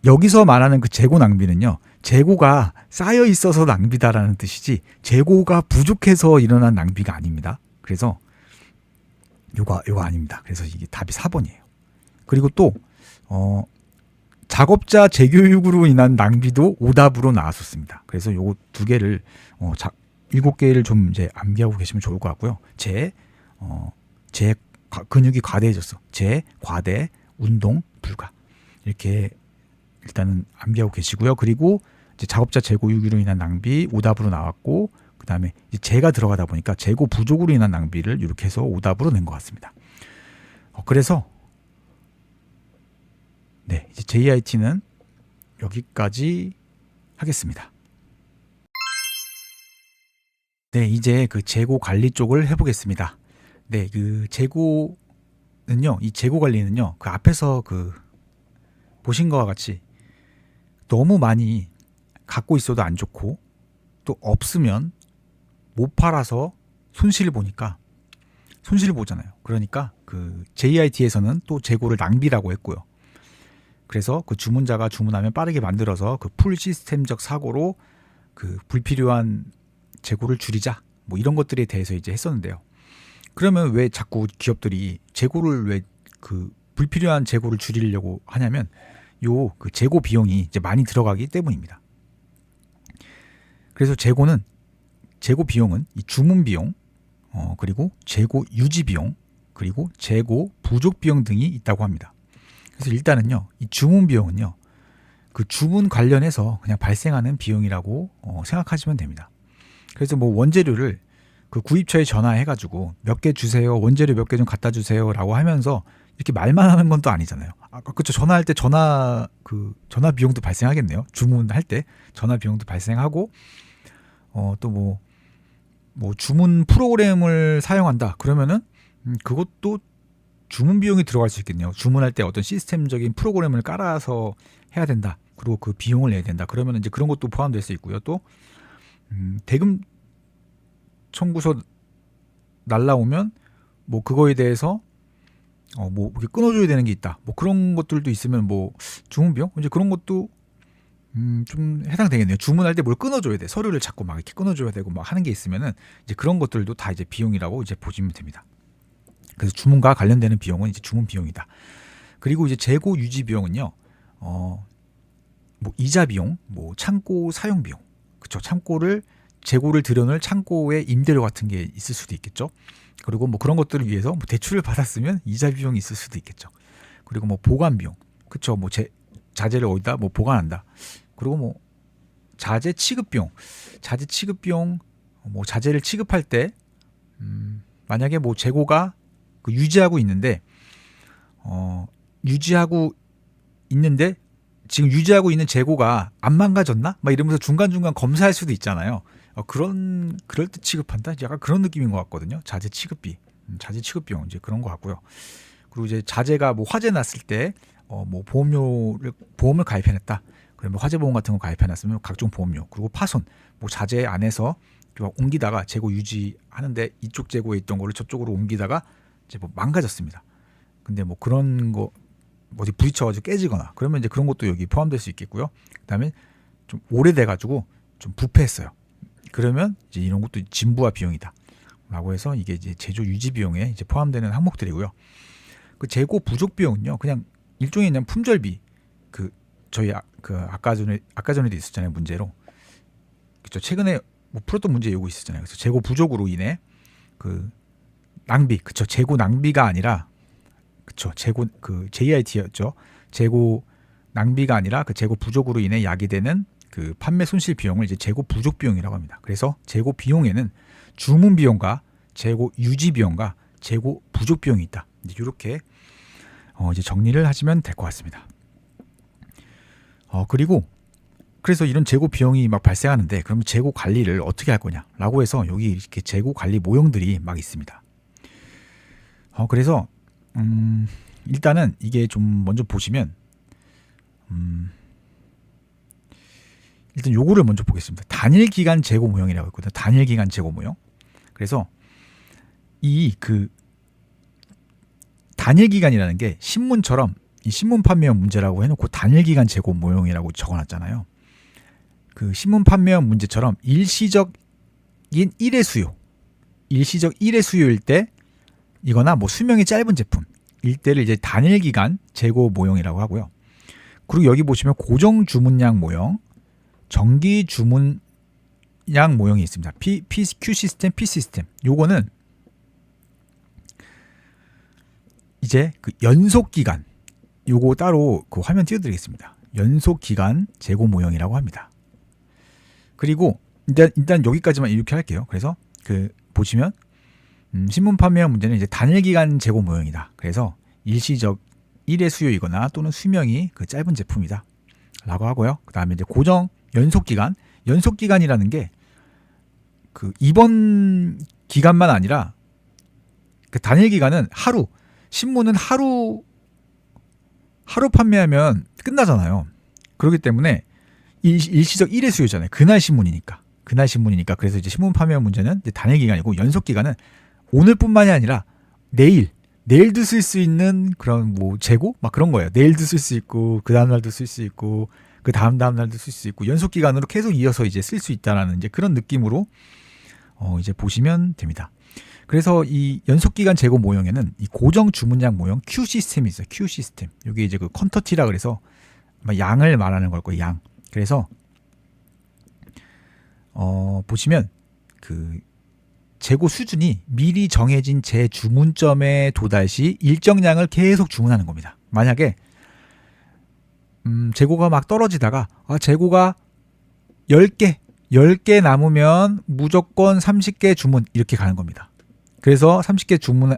여기서 말하는 그 재고 낭비는요, 재고가 쌓여 있어서 낭비다라는 뜻이지 재고가 부족해서 일어난 낭비가 아닙니다. 그래서 요거 아닙니다. 그래서 이게 답이 4번이에요. 그리고 또 작업자 재교육으로 인한 낭비도 오답으로 나왔었습니다. 그래서 요거 2개를 7개를 좀 이제 암기하고 계시면 좋을 것 같고요. 근육이 과대해졌어. 과대 운동 불가. 이렇게 일단은 암기하고 계시고요. 그리고 이제 작업자 재교육으로 인한 낭비 오답으로 나왔고, 그다음에 이제 재가 들어가다 보니까 재고 부족으로 인한 낭비를 이렇게 해서 오답으로 낸 것 같습니다. 그래서 네, 이제 JIT는 여기까지 하겠습니다. 네, 이제 그 재고 관리 쪽을 해보겠습니다. 네, 그 재고는요, 이 재고 관리는요, 그 앞에서 보신 것과 같이 너무 많이 갖고 있어도 안 좋고, 또 없으면 못 팔아서 손실을 보잖아요. 그러니까 그 JIT에서는 또 재고를 낭비라고 했고요. 그래서 그 주문자가 주문하면 빠르게 만들어서 그 풀 시스템적 사고로 그 불필요한 재고를 줄이자, 뭐 이런 것들에 대해서 이제 했었는데요. 그러면 왜 자꾸 기업들이 재고를 왜 불필요한 재고를 줄이려고 하냐면 그 재고 비용이 이제 많이 들어가기 때문입니다. 그래서 재고 비용은 이 주문 비용, 그리고 재고 유지 비용, 그리고 재고 부족 비용 등이 있다고 합니다. 그래서 일단은요, 이 주문 비용은요, 그 주문 관련해서 그냥 발생하는 비용이라고 생각하시면 됩니다. 그래서 뭐 원재료를 그 구입처에 전화해가지고 몇 개 주세요, 원재료 몇 개 좀 갖다 주세요라고 하면서 이렇게 말만 하는 건 또 아니잖아요. 그렇죠. 전화할 때 전화 비용도 발생하겠네요. 주문할 때 전화 비용도 발생하고, 또 뭐 주문 프로그램을 사용한다 그러면은 그것도 주문 비용이 들어갈 수 있겠네요. 주문할 때 어떤 시스템적인 프로그램을 깔아서 해야 된다. 그리고 그 비용을 내야 된다. 그러면 이제 그런 것도 포함될 수 있고요. 또 대금 청구서 날라오면 뭐 그거에 대해서 뭐 이렇게 끊어줘야 되는 게 있다. 뭐 그런 것들도 있으면 뭐 주문 비용 이제 그런 것도 좀 해당되겠네요. 주문할 때 뭘 끊어줘야 돼. 서류를 자꾸 막 이렇게 끊어줘야 되고 막 하는 게 있으면은 이제 그런 것들도 다 이제 비용이라고 이제 보시면 됩니다. 그래서 주문과 관련되는 비용은 이제 주문 비용이다. 그리고 이제 재고 유지 비용은요, 뭐 이자 비용, 뭐 창고 사용 비용, 그쵸? 창고를 재고를 들여놓을 창고에 임대료 같은 게 있을 수도 있겠죠. 그리고 뭐 그런 것들을 위해서 뭐 대출을 받았으면 이자 비용이 있을 수도 있겠죠. 그리고 뭐 보관 비용, 그쵸? 뭐 자재를 어디다 뭐 보관한다. 그리고 뭐 자재 취급 비용, 뭐 자재를 취급할 때 만약에 뭐 재고가 유지하고 있는데 지금 유지하고 있는 재고가 안 망가졌나? 막 이러면서 중간중간 검사할 수도 있잖아요. 그럴 때 취급한다? 약간 그런 느낌인 것 같거든요. 자재 취급비, 자재 취급 비용 이제 그런 거 같고요. 그리고 이제 자재가 뭐 화재 났을 때 뭐 보험을 가입해놨다. 그러면 화재 보험 같은 거 가입해놨으면 각종 보험료, 그리고 파손, 뭐 자재 안에서 옮기다가 재고 유지하는데 이쪽 재고에 있던 거를 저쪽으로 옮기다가 이제 뭐 망가졌습니다. 근데 뭐 그런 거 어디 부딪혀가지고 깨지거나 그러면 이제 그런 것도 여기 포함될 수 있겠고요. 그다음에 좀 오래돼가지고 좀 부패했어요. 그러면 이제 이런 것도 진부와 비용이다라고 해서 이게 이제 제조 유지 비용에 이제 포함되는 항목들이고요. 그 재고 부족 비용은요, 그냥 일종의 그냥 품절비. 저희 아까 전에도 있었잖아요, 문제로. 그렇죠. 최근에 뭐 풀었던 문제 요거 있었잖아요. 그래서 재고 부족으로 인해 그 낭비, 그쵸? 재고 낭비가 아니라, 그쵸? 재고 JIT였죠. 재고 낭비가 아니라 그 재고 부족으로 인해 야기되는 그 판매 손실 비용을 이제 재고 부족 비용이라고 합니다. 그래서 재고 비용에는 주문 비용과 재고 유지 비용과 재고 부족 비용이 있다. 이렇게 이제 정리를 하시면 될 것 같습니다. 그리고 그래서 이런 재고 비용이 막 발생하는데 그러면 재고 관리를 어떻게 할 거냐라고 해서 여기 이렇게 재고 관리 모형들이 막 있습니다. 그래서 일단은 이게 좀 먼저 보시면 일단 요거를 먼저 보겠습니다. 단일 기간 재고 모형이라고 있거든요. 단일 기간 재고 모형. 그래서 이 단일 기간이라는 게 신문처럼 이 신문 판매형 문제라고 해놓고 단일 기간 재고 모형이라고 적어놨잖아요. 그 신문 판매형 문제처럼 일시적인 1회 수요일 때 이거나 뭐 수명이 짧은 제품 일때를 이제 단일 기간 재고 모형이라고 하고요. 그리고 여기 보시면 고정 주문량 모형, 정기 주문량 모형이 있습니다. Q 시스템, P 시스템. 요거는 이제 그 연속 기간, 요거 따로 그 화면 띄워드리겠습니다. 연속 기간 재고 모형이라고 합니다. 그리고 일단 여기까지만 이렇게 할게요. 그래서 보시면 신문 판매형 문제는 이제 단일 기간 재고 모형이다. 그래서 일시적 1회 수요이거나 또는 수명이 짧은 제품이다 라고 하고요. 그 다음에 이제 고정 연속 기간이라는 게 이번 기간만 아니라 단일 기간은 신문은 하루 판매하면 끝나잖아요. 그렇기 때문에 일시적 1회 수요잖아요. 그날 신문이니까. 그래서 이제 신문 판매 문제는 이제 단일 기간이고, 연속 기간은 오늘뿐만이 아니라 내일도 쓸 수 있는 그런 뭐 재고 막 그런 거예요. 내일도 쓸 수 있고 그 다음 날도 쓸 수 있고 그 다음 날도 쓸 수 있고 연속 기간으로 계속 이어서 이제 쓸 수 있다라는 이제 그런 느낌으로 이제 보시면 됩니다. 그래서 이 연속 기간 재고 모형에는 이 고정 주문량 모형 Q 시스템이 있어요. Q 시스템. 이게 이제 그 퀀터티라 그래서 아마 양을 말하는 걸 거예요. 양. 그래서 보시면 재고 수준이 미리 정해진 재 주문점에 도달 시 일정량을 계속 주문하는 겁니다. 만약에 재고가 막 떨어지다가 재고가 10개 남으면 무조건 30개 주문 이렇게 가는 겁니다. 그래서 30개 주문하는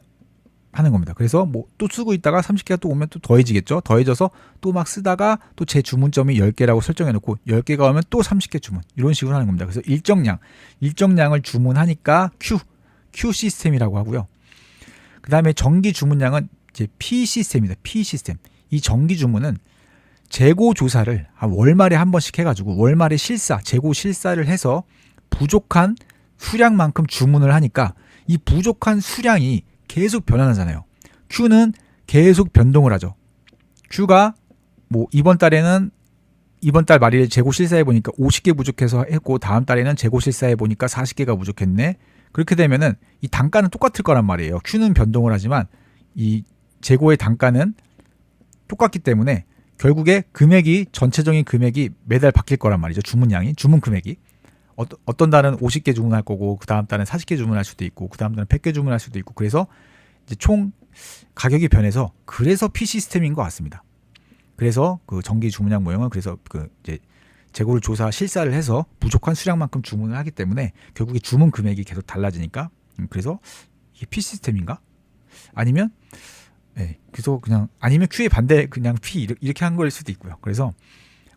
겁니다. 그래서 뭐 또 쓰고 있다가 30개가 또 오면 또 더해지겠죠. 더해져서 또 막 쓰다가 또 제 주문점이 10개라고 설정해 놓고 10개가 오면 또 30개 주문 이런 식으로 하는 겁니다. 그래서 일정량을 주문하니까 Q 시스템이라고 하고요. 그 다음에 정기 주문량은 이제 P 시스템입니다. P 시스템. 이 정기 주문은 재고 조사를 월말에 한 번씩 해가지고 월말에 재고 실사를 해서 부족한 수량만큼 주문을 하니까 이 부족한 수량이 계속 변화하잖아요. Q는 계속 변동을 하죠. Q가 뭐 이번 달 말일에 재고 실사해 보니까 50개 부족해서 했고 다음 달에는 재고 실사해 보니까 40개가 부족했네. 그렇게 되면은 이 단가는 똑같을 거란 말이에요. Q는 변동을 하지만 이 재고의 단가는 똑같기 때문에 결국에 전체적인 금액이 매달 바뀔 거란 말이죠. 주문 금액이. 어떤 달은 50개 주문할 거고 그 다음 달은 40개 주문할 수도 있고 그 다음 달은 100개 주문할 수도 있고 그래서 이제 총 가격이 변해서 그래서 P 시스템인 것 같습니다. 그래서 그 정기 주문량 모형은 그래서 그 이제 재고를 조사 실사를 해서 부족한 수량만큼 주문을 하기 때문에 결국에 주문 금액이 계속 달라지니까 그래서 이게 P 시스템인가? 아니면 그래서 그냥 아니면 Q의 반대 그냥 P 이렇게 한 걸 수도 있고요. 그래서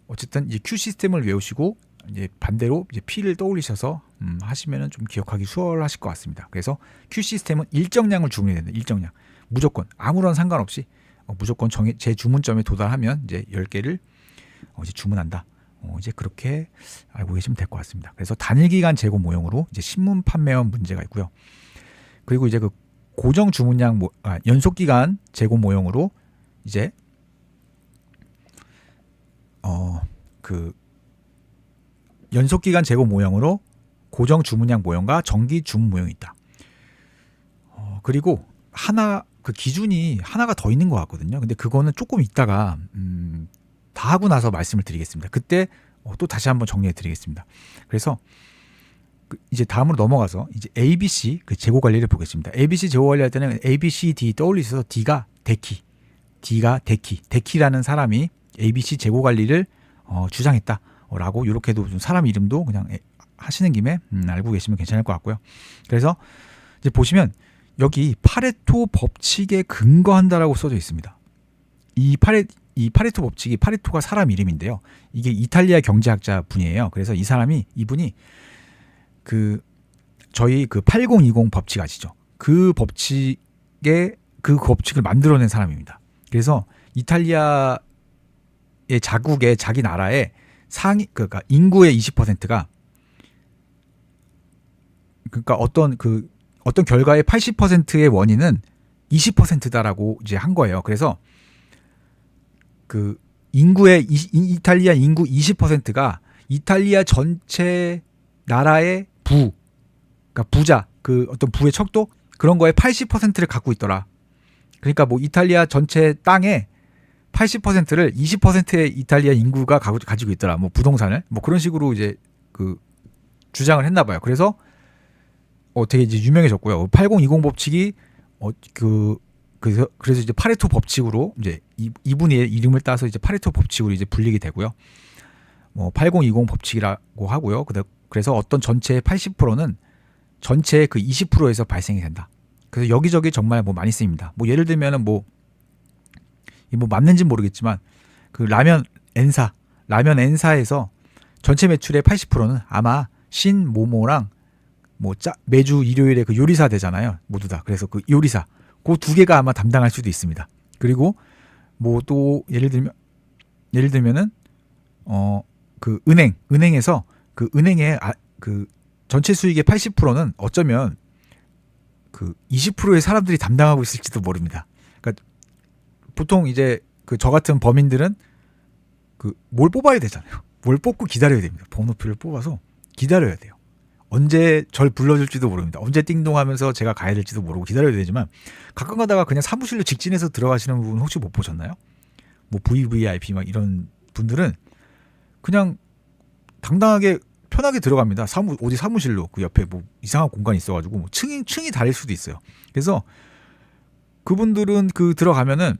어쨌든 이제 Q 시스템을 외우시고 이제 반대로 이제 P를 떠올리셔서 하시면은 좀 기억하기 수월하실 것 같습니다. 그래서 Q 시스템은 일정량을 주문해야 된다. 일정량 무조건 아무런 상관없이 무조건 제 주문점에 도달하면 이제 10개를 이제 주문한다. 이제 그렇게 알고 계시면 될 것 같습니다. 그래서 단일기간 재고 모형으로 이제 신문 판매원 문제가 있고요. 그리고 이제 그 고정 주문량 연속기간 재고 모형으로 이제 그 연속기간 재고 모형으로 고정 주문량 모형과 정기 주문 모형이 있다. 그리고 그 기준이 하나가 더 있는 것 같거든요. 근데 그거는 조금 이따가 다 하고 나서 말씀을 드리겠습니다. 그때 또 다시 한번 정리해 드리겠습니다. 그래서 이제 다음으로 넘어가서 이제 ABC 그 재고 관리를 보겠습니다. ABC 재고 관리할 때는 A, B, C, D 떠올리셔서 D가 데키라는 사람이 ABC 재고 관리를 주장했다라고 이렇게도 좀 사람 이름도 그냥 하시는 김에 알고 계시면 괜찮을 것 같고요. 그래서 이제 보시면 여기 파레토 법칙에 근거한다라고 써져 있습니다. 이 파레토 법칙이 파레토가 사람 이름인데요. 이게 이탈리아 경제학자 분이에요. 그래서 이분이 그 저희 그 8020 법칙 아시죠? 그 법칙을 만들어낸 사람입니다. 그래서 이탈리아의 자국의 자기 나라의 그러니까 인구의 20%가 그러니까 어떤 결과의 80%의 원인은 20%다라고 이제 한 거예요. 그래서 그 이탈리아 인구 20%가 이탈리아 전체 나라의 그러니까 부자, 그 어떤 부의 척도 그런 거에 80%를 갖고 있더라. 그러니까 뭐 이탈리아 전체 땅에 80%를 20%의 이탈리아 인구가 가지고 있더라. 뭐 부동산을 뭐 그런 식으로 이제 그 주장을 했나 봐요. 그래서 되게 이제 유명해졌고요. 8020 법칙이 그래서 이제 파레토 법칙으로 이제 이분의 이름을 따서 이제 파레토 법칙으로 이제 불리게 되고요. 8020 법칙이라고 하고요. 그래서 어떤 전체의 80%는 전체의 그 20%에서 발생이 된다. 그래서 여기저기 정말 뭐 많이 쓰입니다. 뭐 예를 들면은 뭐 맞는지 모르겠지만 그 라면 N사에서 전체 매출의 80%는 아마 신모모랑 매주 일요일에 그 요리사 되잖아요. 모두 다. 그래서 그 요리사 그 두 개가 아마 담당할 수도 있습니다. 그리고 뭐 또 예를 들면은 그 은행에서 그 은행의 그 전체 수익의 80%는 어쩌면 그 20%의 사람들이 담당하고 있을지도 모릅니다. 그러니까 보통 이제 그 저 같은 범인들은 그 뭘 뽑아야 되잖아요. 뭘 뽑고 기다려야 됩니다. 번호표를 뽑아서 기다려야 돼요. 언제 절 불러줄지도 모릅니다. 언제 띵동하면서 제가 가야 될지도 모르고 기다려야 되지만 가끔 가다가 그냥 사무실로 직진해서 들어가시는 분 혹시 못 보셨나요? 뭐 VVIP 막 이런 분들은 그냥 당당하게 편하게 들어갑니다. 어디 사무실로 그 옆에 뭐 이상한 공간이 있어가지고 뭐 층이 다를 수도 있어요. 그래서 그분들은 그 들어가면은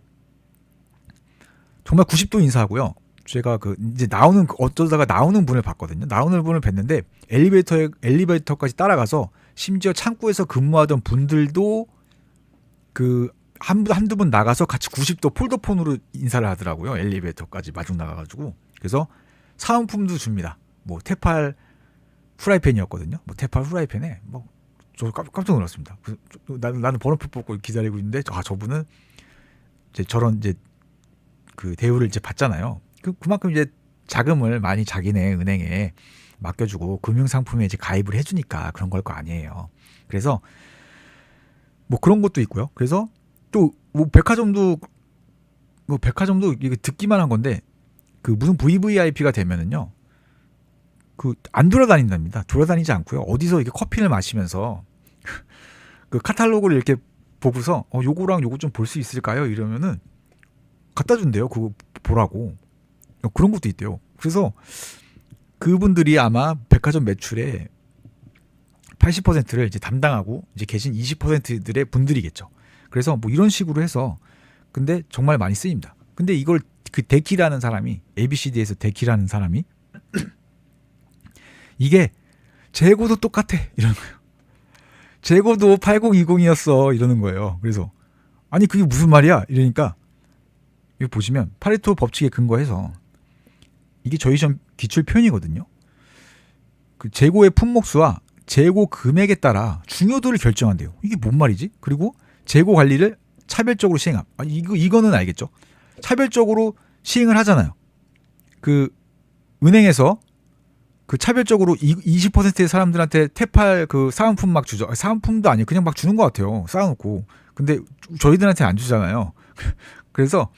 정말 90도 인사하고요. 제가 이제 어쩌다가 나오는 분을 봤거든요. 나오는 분을 뵀는데 엘리베이터까지 따라가서 심지어 창구에서 근무하던 분들도 그 한두 분 나가서 같이 90도 폴더폰으로 인사를 하더라고요. 엘리베이터까지 마중 나가가지고. 그래서 사은품도 줍니다. 뭐 테팔 후라이팬이었거든요. 뭐 테팔 후라이팬에 저 깜짝 놀랐습니다. 나는 번호표 뽑고 기다리고 있는데 저분은 이제 저런 이제 그 대우를 이제 받잖아요. 그만큼 이제 자금을 많이 자기네 은행에 맡겨주고 금융상품에 이제 가입을 해주니까 그런 걸 거 아니에요. 그래서 뭐 그런 것도 있고요. 그래서 또 뭐 백화점도 이게 듣기만 한 건데 그 무슨 VVIP가 되면은요 그 안 돌아다닌답니다. 돌아다니지 않고요. 어디서 이렇게 커피를 마시면서 그 카탈로그를 이렇게 보고서 요거랑 요거 좀 볼 수 있을까요? 이러면은 갖다 준대요. 그거 보라고. 그런 것도 있대요. 그래서 그분들이 아마 백화점 매출의 80%를 이제 담당하고 이제 계신 20%들의 분들이겠죠. 그래서 뭐 이런 식으로 해서 근데 정말 많이 쓰입니다. 근데 이걸 그 데키라는 사람이 ABCD에서 데키라는 사람이 이게 재고도 똑같아 이러는 거예요. 재고도 8020이었어 이러는 거예요. 그래서 아니 그게 무슨 말이야 이러니까 여기 보시면 파레토 법칙에 근거해서 이게 저희 시험 기출 표현이거든요. 그 재고의 품목수와 재고 금액에 따라 중요도를 결정한대요. 이게 뭔 말이지? 그리고 재고 관리를 차별적으로 시행함. 이거는 알겠죠? 차별적으로 시행을 하잖아요. 그 은행에서 그 차별적으로 20%의 사람들한테 태팔 그 사은품 막 주죠. 사은품도 아니에요. 그냥 막 주는 것 같아요. 쌓아놓고. 근데 저희들한테 안 주잖아요. 그래서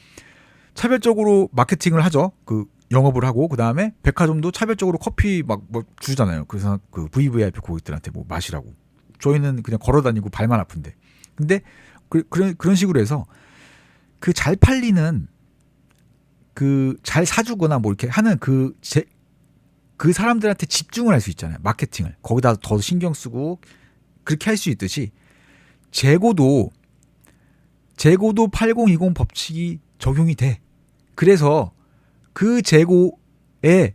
차별적으로 마케팅을 하죠. 그 영업을 하고 그 다음에 백화점도 차별적으로 커피 막 뭐 주잖아요. 그래서 그 VVIP 고객들한테 뭐 마시라고. 저희는 그냥 걸어다니고 발만 아픈데. 근데 그런 식으로 해서 그 잘 팔리는 그 잘 사주거나 뭐 이렇게 하는 그 사람들한테 집중을 할 수 있잖아요. 마케팅을 거기다 더 신경 쓰고 그렇게 할 수 있듯이 재고도 8020 법칙이 적용이 돼. 그래서 그 재고의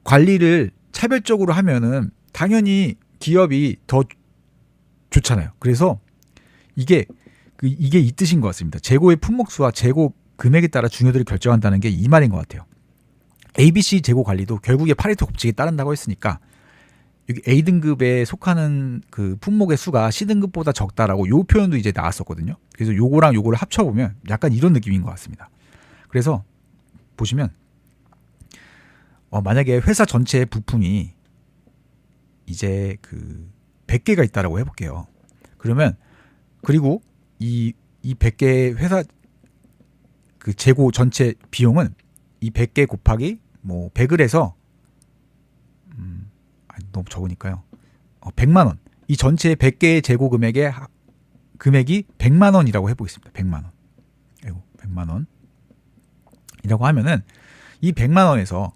관리를 차별적으로 하면은 당연히 기업이 더 좋잖아요. 그래서 이게 이 뜻인 것 같습니다. 재고의 품목수와 재고 금액에 따라 중요도를 결정한다는 게 이 말인 것 같아요. ABC 재고 관리도 결국에 파레토 법칙에 따른다고 했으니까 여기 A등급에 속하는 그 품목의 수가 C등급보다 적다라고 요 표현도 이제 나왔었거든요. 그래서 요거랑 요거를 합쳐보면 약간 이런 느낌인 것 같습니다. 그래서 보시면 만약에 회사 전체의 부품이 이제 그 100개가 있다라고 해볼게요. 그러면 그리고 이 100개의 회사 그 재고 전체 비용은 이 100개 곱하기 뭐 100을 해서 너무 적으니까요. 100만 원. 이 전체 100개의 재고 금액이 100만 원이라고 해보겠습니다. 100만 원. 100만 원이라고 하면은 이 100만 원에서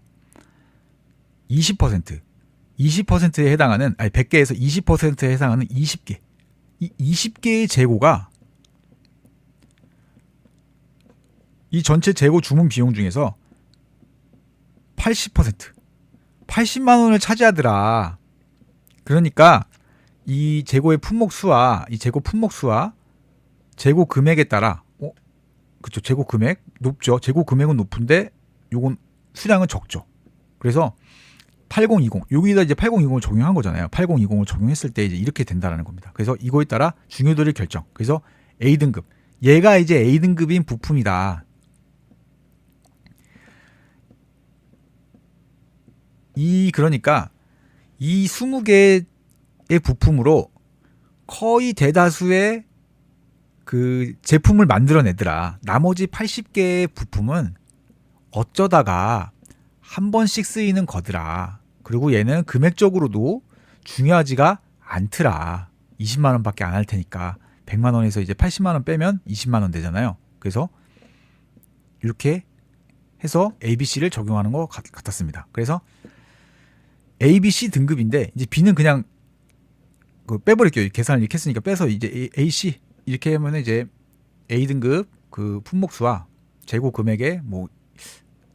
20%에 해당하는 100개에서 20%에 해당하는 20개. 이 20개의 재고가 이 전체 재고 주문 비용 중에서 80만 원을 차지하더라. 그러니까 이 재고의 품목수와 이 재고 품목수와 재고 금액에 따라 그렇죠. 재고 금액 높죠. 재고 금액은 높은데 요건 수량은 적죠. 그래서 8020 여기다 이제 8020을 적용한 거잖아요. 8020을 적용했을 때 이제 이렇게 된다라는 겁니다. 그래서 이거에 따라 중요도를 결정. 그래서 A등급 얘가 이제 A등급인 부품이다. 그러니까 이 20개의 부품으로 거의 대다수의 그 제품을 만들어내더라. 나머지 80개의 부품은 어쩌다가 한 번씩 쓰이는 거더라. 그리고 얘는 금액적으로도 중요하지가 않더라. 20만 원밖에 안 할 테니까 100만 원에서 이제 80만 원 빼면 20만 원 되잖아요. 그래서 이렇게 해서 ABC를 적용하는 것 같았습니다. 그래서 ABC 등급인데 이제 B는 그냥 그 빼버릴게요. 계산을 이렇게 했으니까 빼서 이제 AC 이렇게 하면 이제 A 등급 그 품목수와 재고 금액에 뭐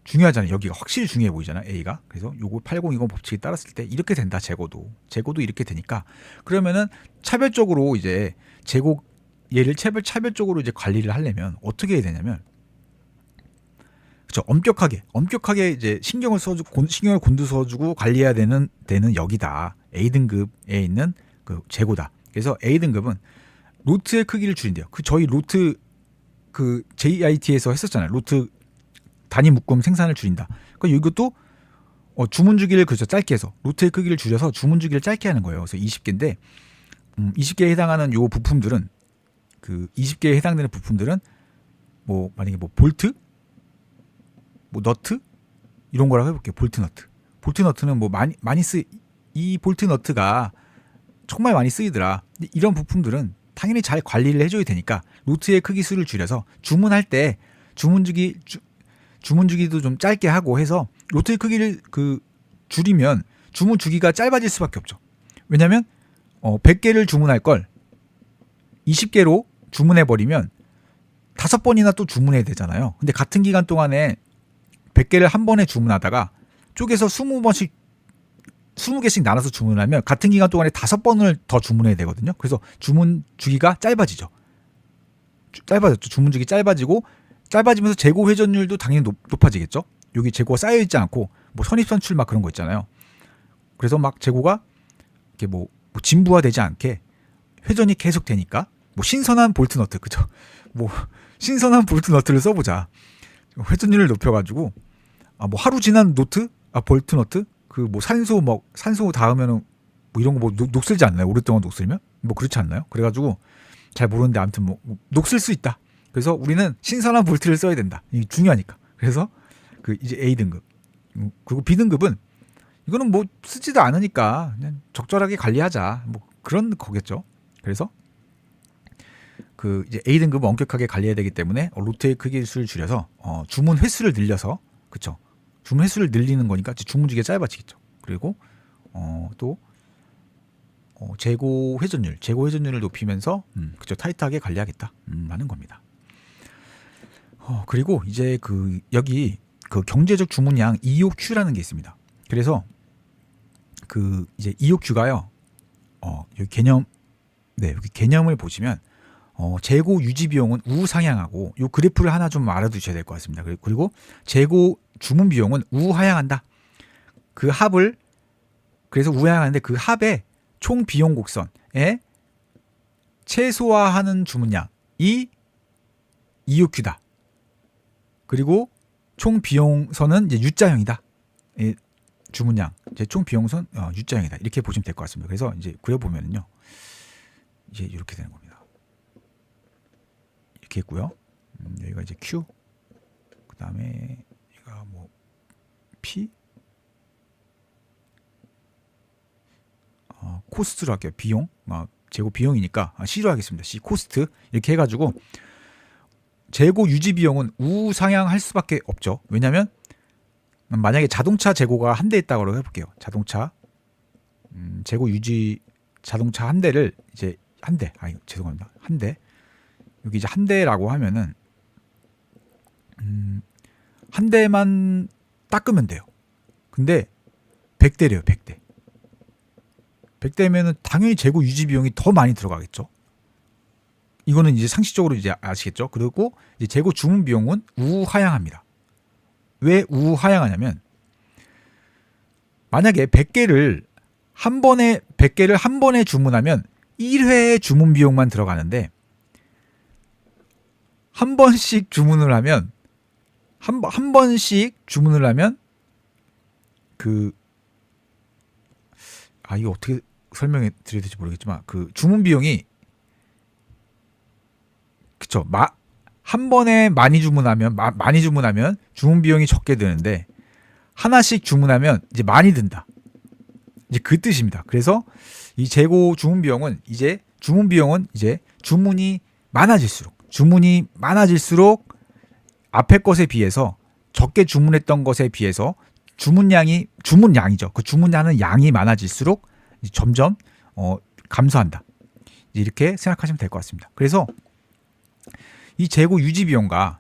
중요하잖아요. 여기가 확실히 중요해 보이잖아요. A가. 그래서 요거 8020 법칙에 따랐을 때 이렇게 된다. 재고도 이렇게 되니까 그러면은 차별적으로 이제 재고 얘를 차별적으로 이제 관리를 하려면 어떻게 해야 되냐면 그렇죠. 엄격하게 이제 신경을 곤두서주고 관리해야 되는 여기다. A 등급에 있는 그 재고다. 그래서 A 등급은 로트의 크기를 줄인대요. 그 저희 로트 그 JIT에서 했었잖아요. 로트 단위 묶음 생산을 줄인다. 그러니까 이것도 주문 주기를 그저 짧게 해서 로트의 크기를 줄여서 주문 주기를 짧게 하는 거예요. 그래서 20개인데 20개에 해당하는 요 부품들은 그 20개에 해당되는 부품들은 뭐 만약에 뭐 볼트 뭐 너트 이런 거라고 해볼게요. 볼트 너트는 뭐 많이 이 볼트 너트가 정말 많이 쓰이더라. 이런 부품들은 당연히 잘 관리를 해줘야 되니까 로트의 크기 수를 줄여서 주문할 때 주문 주기도 좀 짧게 하고 해서 로트의 크기를 그 줄이면 주문 주기가 짧아질 수밖에 없죠. 왜냐하면 100개를 주문할 걸 20개로 주문해버리면 5번이나 또 주문해야 되잖아요. 근데 같은 기간 동안에 100개를 한 번에 주문하다가 쪼개서 20개씩 나눠서 주문하면 같은 기간 동안에 5번을 더 주문해야 되거든요. 그래서 주문 주기가 짧아지죠. 짧아졌죠. 주문 주기 짧아지면서 재고 회전율도 당연히 높아지겠죠. 여기 재고가 쌓여있지 않고 뭐 선입선출 막 그런 거 있잖아요. 그래서 막 재고가 이렇게 뭐 진부화되지 않게 회전이 계속 되니까 뭐 신선한 볼트너트, 그죠? 뭐 신선한 볼트너트를 써보자. 회전율을 높여가지고 뭐 하루 지난 볼트너트 그 뭐 산소 닿으면은 뭐 이런 거 뭐 녹슬지 않나요? 오랫동안 녹슬면 뭐 그렇지 않나요? 그래가지고 잘 모르는데 아무튼 뭐 녹슬 수 있다. 그래서 우리는 신선한 볼트를 써야 된다. 이게 중요하니까. 그래서 그 이제 A 등급 그리고 B 등급은 이거는 뭐 쓰지도 않으니까 그냥 적절하게 관리하자. 뭐 그런 거겠죠. 그래서 그 이제 A 등급은 엄격하게 관리해야 되기 때문에 로트의 크기를 줄여서 주문 횟수를 늘려서 그쵸. 주문 횟수를 늘리는 거니까 주문 주기가 짧아지겠죠. 그리고 또 재고 회전율을 높이면서 그쵸 타이트하게 관리하겠다 라는 겁니다. 그리고 이제 그 여기 그 경제적 주문량 EOQ라는 게 있습니다. 그래서 그 이제 EOQ가요. 여기 개념을 보시면 재고 유지 비용은 우상향하고 이 그래프를 하나 좀 알아두셔야 될 것 같습니다. 그리고 재고 주문 비용은 우하향한다. 그 합을 그래서 우하향하는데 그 합의 총 비용 곡선에 최소화하는 주문량이 EOQ다. 그리고 총 비용선은 이제 U자형이다. 주문량 이제 총 비용선 U자형이다. 이렇게 보시면 될 것 같습니다. 그래서 이제 그려보면요, 이제 이렇게 되는 겁니다. 이렇게 있고요. 여기가 이제 Q, 그 다음에 얘가 뭐 P, 코스트로 할게요. 비용, 재고 비용이니까 C로 하겠습니다. C 코스트 이렇게 해가지고 재고 유지 비용은 우상향할 수밖에 없죠. 왜냐하면 만약에 자동차 재고가 한 대 있다고 해볼게요. 자동차 재고 유지 자동차 한 대를 이제 한 대, 죄송합니다. 한 대. 여기 이제 한 대라고 하면은 한 대만 닦으면 돼요. 근데 100대래요. 100대. 100대면은 당연히 재고 유지 비용이 더 많이 들어가겠죠. 이거는 이제 상식적으로 이제 아시겠죠. 그리고 이제 재고 주문 비용은 우하향합니다. 왜 우하향하냐면 만약에 100개를 한 번에 주문하면 1회의 주문 비용만 들어가는데 한 번씩 주문을 하면 한 번씩 주문을 하면 이거 어떻게 설명해 드려야 될지 모르겠지만 그 주문 비용이 그쵸 한 번에 많이 주문하면 주문 비용이 적게 드는데 하나씩 주문하면 이제 많이 든다. 이제 그 뜻입니다. 그래서 이 재고 주문 비용은 이제 주문이 많아질수록 앞에 것에 비해서 적게 주문했던 것에 비해서 주문량이죠. 그 주문하는 양이 많아질수록 점점 감소한다. 이렇게 생각하시면 될 것 같습니다. 그래서 이 재고 유지 비용과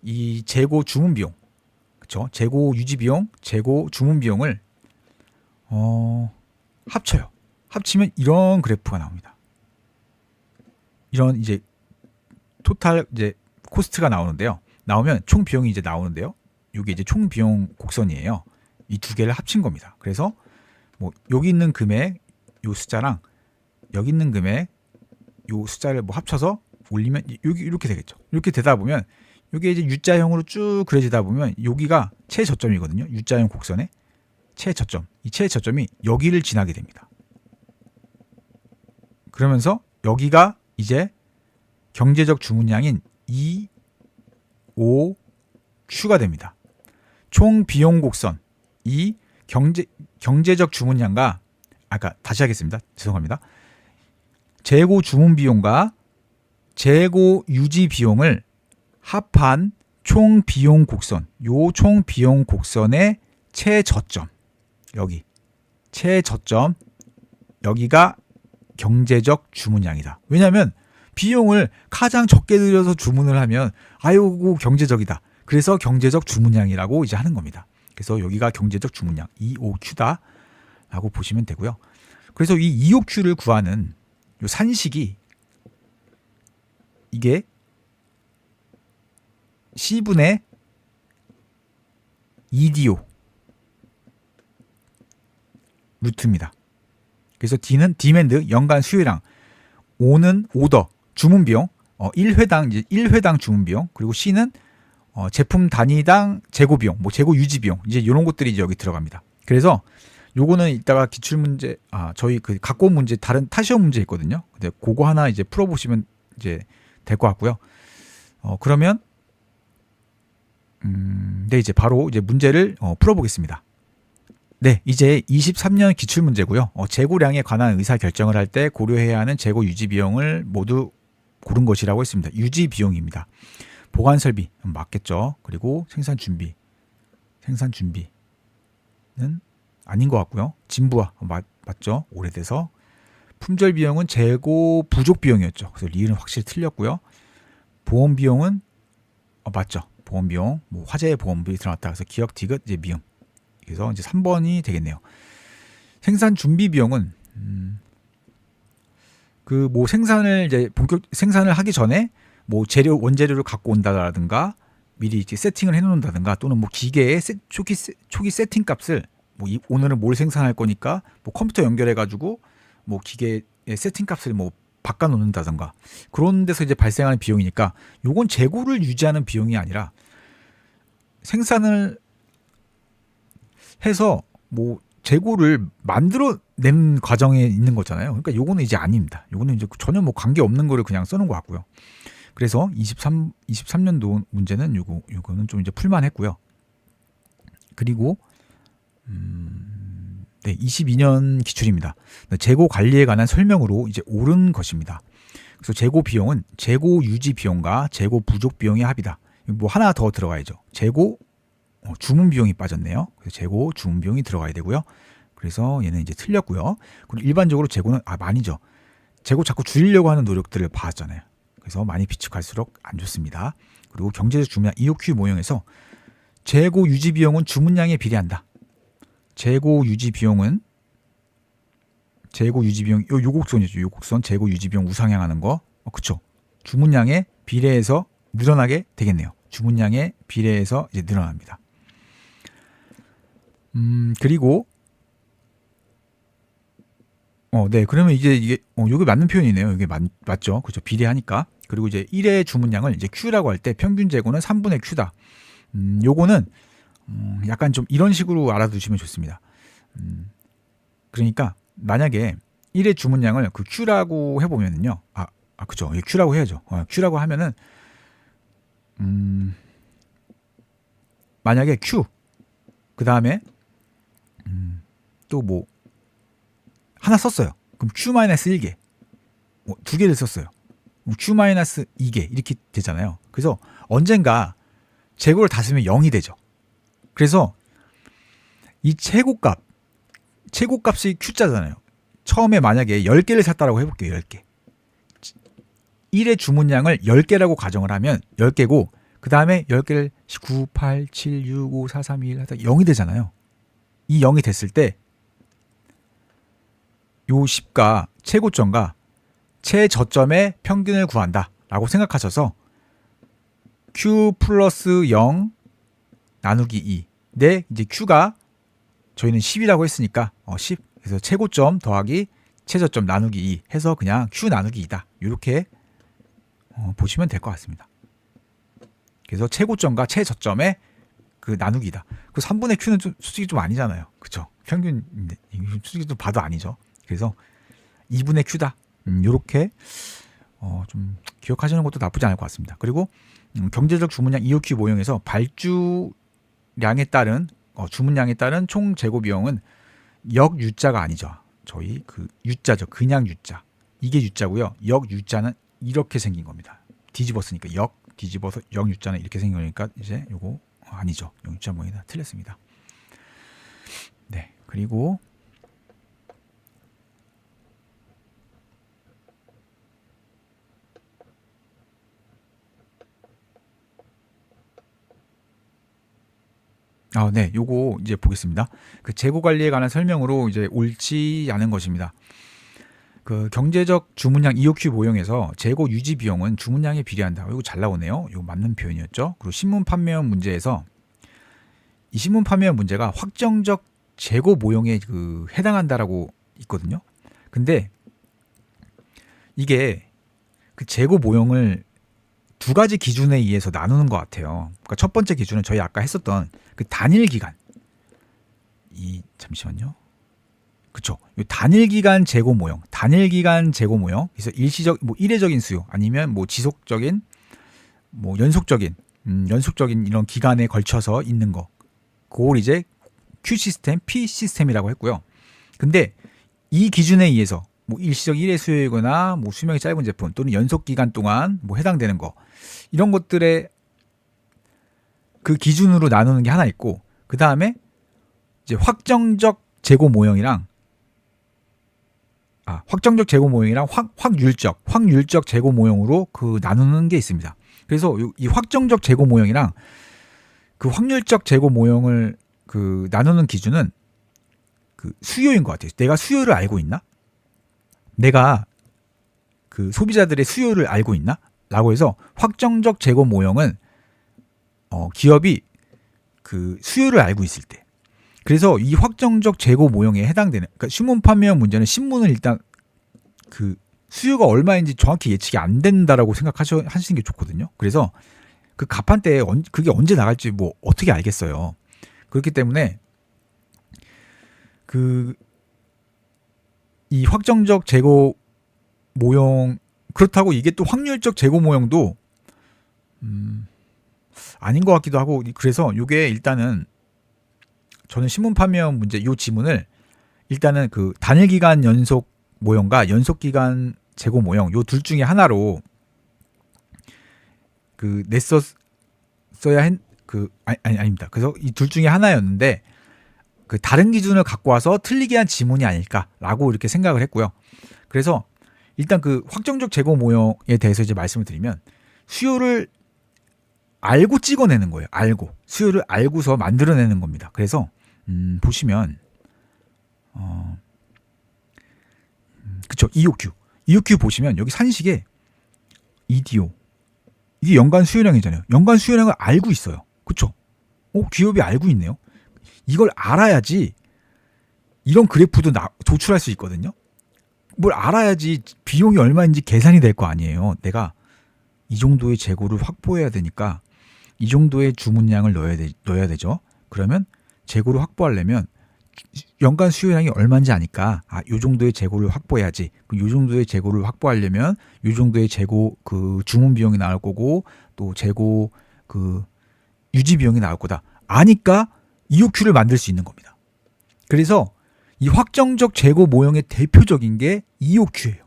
이 재고 주문 비용, 그렇죠? 재고 유지 비용, 재고 주문 비용을 합쳐요. 합치면 이런 그래프가 나옵니다. 이런 이제 토탈 이제 코스트가 나오는데요. 나오면 총 비용이 이제 나오는데요. 이게 이제 총 비용 곡선이에요. 이 두 개를 합친 겁니다. 그래서 뭐 여기 있는 금액 요 숫자랑 여기 있는 금액 요 숫자를 뭐 합쳐서 올리면 여기 이렇게 되겠죠. 이렇게 되다 보면 이게 이제 U자형으로 쭉 그려지다 보면 여기가 최저점이거든요. U자형 곡선의 최저점. 이 최저점이 여기를 지나게 됩니다. 그러면서 여기가 이제 경제적 주문량인 EOQ가 됩니다. 총 비용 곡선 이 경제적 주문량과 다시 하겠습니다. 죄송합니다. 재고 주문 비용과 재고 유지 비용을 합한 총 비용 곡선, 요 총 비용 곡선의 최저점 여기 최저점 여기가 경제적 주문량이다. 왜냐하면 비용을 가장 적게 들여서 주문을 하면 아이고 경제적이다. 그래서 경제적 주문량이라고 이제 하는 겁니다. 그래서 여기가 경제적 주문량 EOQ다 라고 보시면 되고요. 그래서 이 EOQ를 구하는 요 산식이 이게 C분의 EDO 루트입니다. 그래서 D는 디맨드 연간 수요량, O는 오더 주문 비용, 1회당 이제 1회당 주문 비용, 그리고 C는 제품 단위당 재고 비용, 뭐 재고 유지 비용 이제 이런 것들이 이제 여기 들어갑니다. 그래서 요거는 이따가 기출 문제, 저희 그 갖고 온 문제 다른 타시험 문제 있거든요. 근데 그거 하나 이제 풀어보시면 이제 될 것 같고요. 그러면 네 이제 바로 이제 문제를 풀어보겠습니다. 네, 이제 23년 기출 문제고요. 재고량에 관한 의사 결정을 할 때 고려해야 하는 재고 유지 비용을 모두 고른 것이라고 했습니다. 유지 비용입니다. 보관 설비 맞겠죠. 그리고 생산 준비는 아닌 것 같고요. 진부화 맞죠. 오래돼서. 품절 비용은 재고 부족 비용이었죠. 그래서 리을은 확실히 틀렸고요. 보험 비용은 맞죠. 보험 비용, 뭐 화재 보험비 들어갔다. 그래서 기억 디귿 이제 미음. 그래서 이제 3번이 되겠네요. 생산 준비 비용은 그 뭐 생산을 이제 본격 생산을 하기 전에 뭐 재료 원재료를 갖고 온다라든가 미리 이제 세팅을 해놓는다든가 또는 뭐 기계의 초기 세팅 값을 뭐 오늘은 뭘 생산할 거니까 뭐 컴퓨터 연결해 가지고 뭐 기계의 세팅 값을 뭐 바꿔 놓는다든가 그런 데서 이제 발생하는 비용이니까 요건 재고를 유지하는 비용이 아니라 생산을 해서 뭐 재고를 만들어낸 과정에 있는 거잖아요. 그러니까 요거는 이제 아닙니다. 요거는 이제 전혀 뭐 관계 없는 거를 그냥 써놓은 것 같고요. 그래서 23년도 문제는 요거는 좀 이제 풀만했고요. 그리고 네, 22년 기출입니다. 재고 관리에 관한 설명으로 이제 옳은 것입니다. 그래서 재고 비용은 재고 유지 비용과 재고 부족 비용의 합이다. 뭐 하나 더 들어가야죠. 재고 주문 비용이 빠졌네요. 그래서 재고 주문 비용이 들어가야 되고요. 그래서 얘는 이제 틀렸고요. 그리고 일반적으로 재고는 많이죠. 재고 자꾸 줄이려고 하는 노력들을 봤잖아요. 그래서 많이 비축할수록 안 좋습니다. 그리고 경제적 주문량 EOQ 모형에서 재고 유지 비용은 주문량에 비례한다. 재고 유지 비용 요 곡선이죠. 요 곡선 재고 유지 비용 우상향하는 거. 그쵸. 주문량에 비례해서 늘어나게 되겠네요. 주문량에 비례해서 이제 늘어납니다. 그리고 네. 그러면 이게 요게 맞는 표현이네요. 이게 맞죠. 그죠. 비례하니까. 그리고 이제 1회 주문량을 이제 Q라고 할 때 평균 재고는 3분의 Q다. 요거는 약간 좀 이런 식으로 알아두시면 좋습니다. 그러니까 만약에 1회 주문량을 그 Q라고 해보면은요. 그죠. Q라고 해야죠. Q라고 하면은 만약에 Q 그 다음에 또 뭐 하나 썼어요. 그럼 Q-1개 뭐 2개를 썼어요. Q-2개 이렇게 되잖아요. 그래서 언젠가 재고를 다 쓰면 0이 되죠. 그래서 이 최고값이 Q자잖아요. 처음에 만약에 10개를 샀다라고 해볼게요. 10개. 1의 주문량을 10개라고 가정을 하면 10개고 그 다음에 10개를 9, 8, 7, 6, 5, 4, 3, 2, 1 하다 0이 되잖아요. 이 0이 됐을 때 요 10과 최고점과 최저점의 평균을 구한다 라고 생각하셔서 Q 플러스 0 나누기 2 네, 이제 Q가 저희는 10이라고 했으니까 10 그래서 최고점 더하기 최저점 나누기 2 해서 그냥 Q 나누기 2다 이렇게 보시면 될 것 같습니다. 그래서 최고점과 최저점의 그 나누기다. 그 3분의 Q는 솔직히 좀 아니잖아요. 그쵸? 평균인데 솔직히 좀 봐도 아니죠. 그래서 2분의 Q다. 이렇게 좀 기억하시는 것도 나쁘지 않을 것 같습니다. 그리고 경제적 주문량 EOQ 모형에서 발주량에 따른 주문량에 따른 총 재고 비용은 역유자가 아니죠. 저희 그 유자죠. 그냥 유자. 이게 유자고요. 역유자는 이렇게 생긴 겁니다. 뒤집었으니까 뒤집어서 역유자는 이렇게 생긴 거니까 이제 요거 아니죠. 역유자 모형이다. 틀렸습니다. 네. 그리고 네, 요거 이제 보겠습니다. 그 재고 관리에 관한 설명으로 이제 옳지 않은 것입니다. 그 경제적 주문량 EOQ 모형에서 재고 유지 비용은 주문량에 비례한다. 이거 잘 나오네요. 이거 맞는 표현이었죠. 그리고 신문 판매원 문제에서 이 신문 판매원 문제가 확정적 재고 모형에 그 해당한다라고 있거든요. 근데 이게 그 재고 모형을 두 가지 기준에 의해서 나누는 것 같아요. 그러니까 첫 번째 기준은 저희 아까 했었던 그 단일 기간. 잠시만요. 그쵸. 단일 기간 재고 모형, 단일 기간 재고 모형. 그래서 일시적, 뭐 일회적인 수요, 아니면 뭐 지속적인, 뭐 연속적인 이런 기간에 걸쳐서 있는 거. 그걸 이제 Q 시스템, P 시스템이라고 했고요. 근데 이 기준에 의해서 뭐 일시적 일회 수요이거나 뭐 수명이 짧은 제품 또는 연속 기간 동안 뭐 해당되는 거, 이런 것들의 그 기준으로 나누는 게 하나 있고, 그 다음에 이제 확정적 재고 모형이랑 확률적 재고 모형으로 그 나누는 게 있습니다. 그래서 이 확정적 재고 모형이랑 그 확률적 재고 모형을 그 나누는 기준은 그 수요인 것 같아요. 내가 수요를 알고 있나? 내가 그 소비자들의 수요를 알고 있나? 라고 해서 확정적 재고 모형은 기업이 그 수요를 알고 있을 때. 그래서 이 확정적 재고 모형에 해당되는, 그러니까 신문 판매형 문제는 신문은 일단 그 수요가 얼마인지 정확히 예측이 안 된다라고 생각하시는 게 좋거든요. 그래서 그 가판대에 그게 언제 나갈지 뭐 어떻게 알겠어요. 그렇기 때문에 그 이 확정적 재고 모형, 그렇다고 이게 또 확률적 재고 모형도 아닌 것 같기도 하고, 그래서 이게 일단은 저는 신문 판매형 문제 이 지문을 일단은 그 단일 기간 연속 모형과 연속 기간 재고 모형 요 둘 중에 하나로 그 냈었어야 아닙니다. 그래서 이 둘 중에 하나였는데 그 다른 기준을 갖고 와서 틀리게 한 지문이 아닐까라고 이렇게 생각을 했고요. 그래서 일단 그 확정적 재고 모형에 대해서 이제 말씀을 드리면, 수요를 알고 찍어내는 거예요. 수요를 알고서 만들어내는 겁니다. 그래서 보시면 그쵸, EOQ 보시면 여기 산식에 EDO, 이게 연간 수요량이잖아요. 연간 수요량을 알고 있어요. 그쵸? 기업이 알고 있네요. 이걸 알아야지 이런 그래프도 도출할 수 있거든요. 뭘 알아야지 비용이 얼마인지 계산이 될 거 아니에요. 내가 이 정도의 재고를 확보해야 되니까 이 정도의 주문량을 넣어야 되죠. 그러면 재고를 확보하려면 연간 수요량이 얼마인지 아니까 요 정도의 재고를 확보해야지. 요 정도의 재고를 확보하려면 요 정도의 재고 그 주문 비용이 나올 거고, 또 재고 그 유지 비용이 나올 거다. 아니까 EOQ를 만들 수 있는 겁니다. 그래서 이 확정적 재고 모형의 대표적인 게 EOQ예요.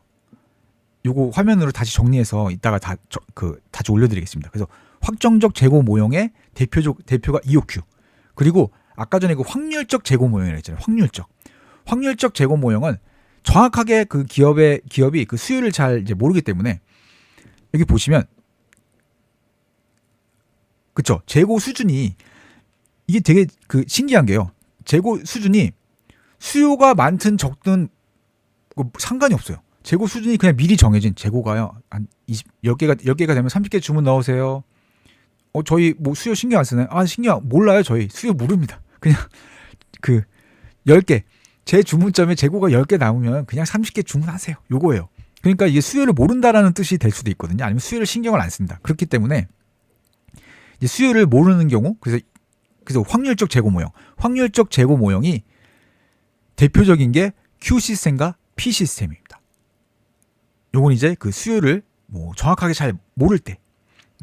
요거 화면으로 다시 정리해서 이따가 다시 올려드리겠습니다. 그래서 확정적 재고 모형의 대표가 EOQ. 그리고 아까 전에 그 확률적 재고 모형이라고 했잖아요. 확률적 재고 모형은 정확하게 그 기업이 그 수요를 잘 이제 모르기 때문에, 여기 보시면 그쵸, 재고 수준이 이게 되게 그 신기한 게요. 재고 수준이 수요가 많든 적든 상관이 없어요. 재고 수준이 그냥 미리 정해진 재고가요. 한 10개가 되면 30개 주문 넣으세요. 저희 뭐 수요 신경 안 쓰나요? 신경 몰라요. 저희 수요 모릅니다. 그냥 그 10개, 제 주문점에 재고가 10개 남으면 그냥 30개 주문하세요. 요거예요. 그러니까 이게 수요를 모른다라는 뜻이 될 수도 있거든요. 아니면 수요를 신경을 안 쓴다. 그렇기 때문에 이제 수요를 모르는 경우, 그래서 확률적 재고 모형이 대표적인 게 Q 시스템과 P 시스템입니다. 요건 이제 그 수요를 뭐 정확하게 잘 모를 때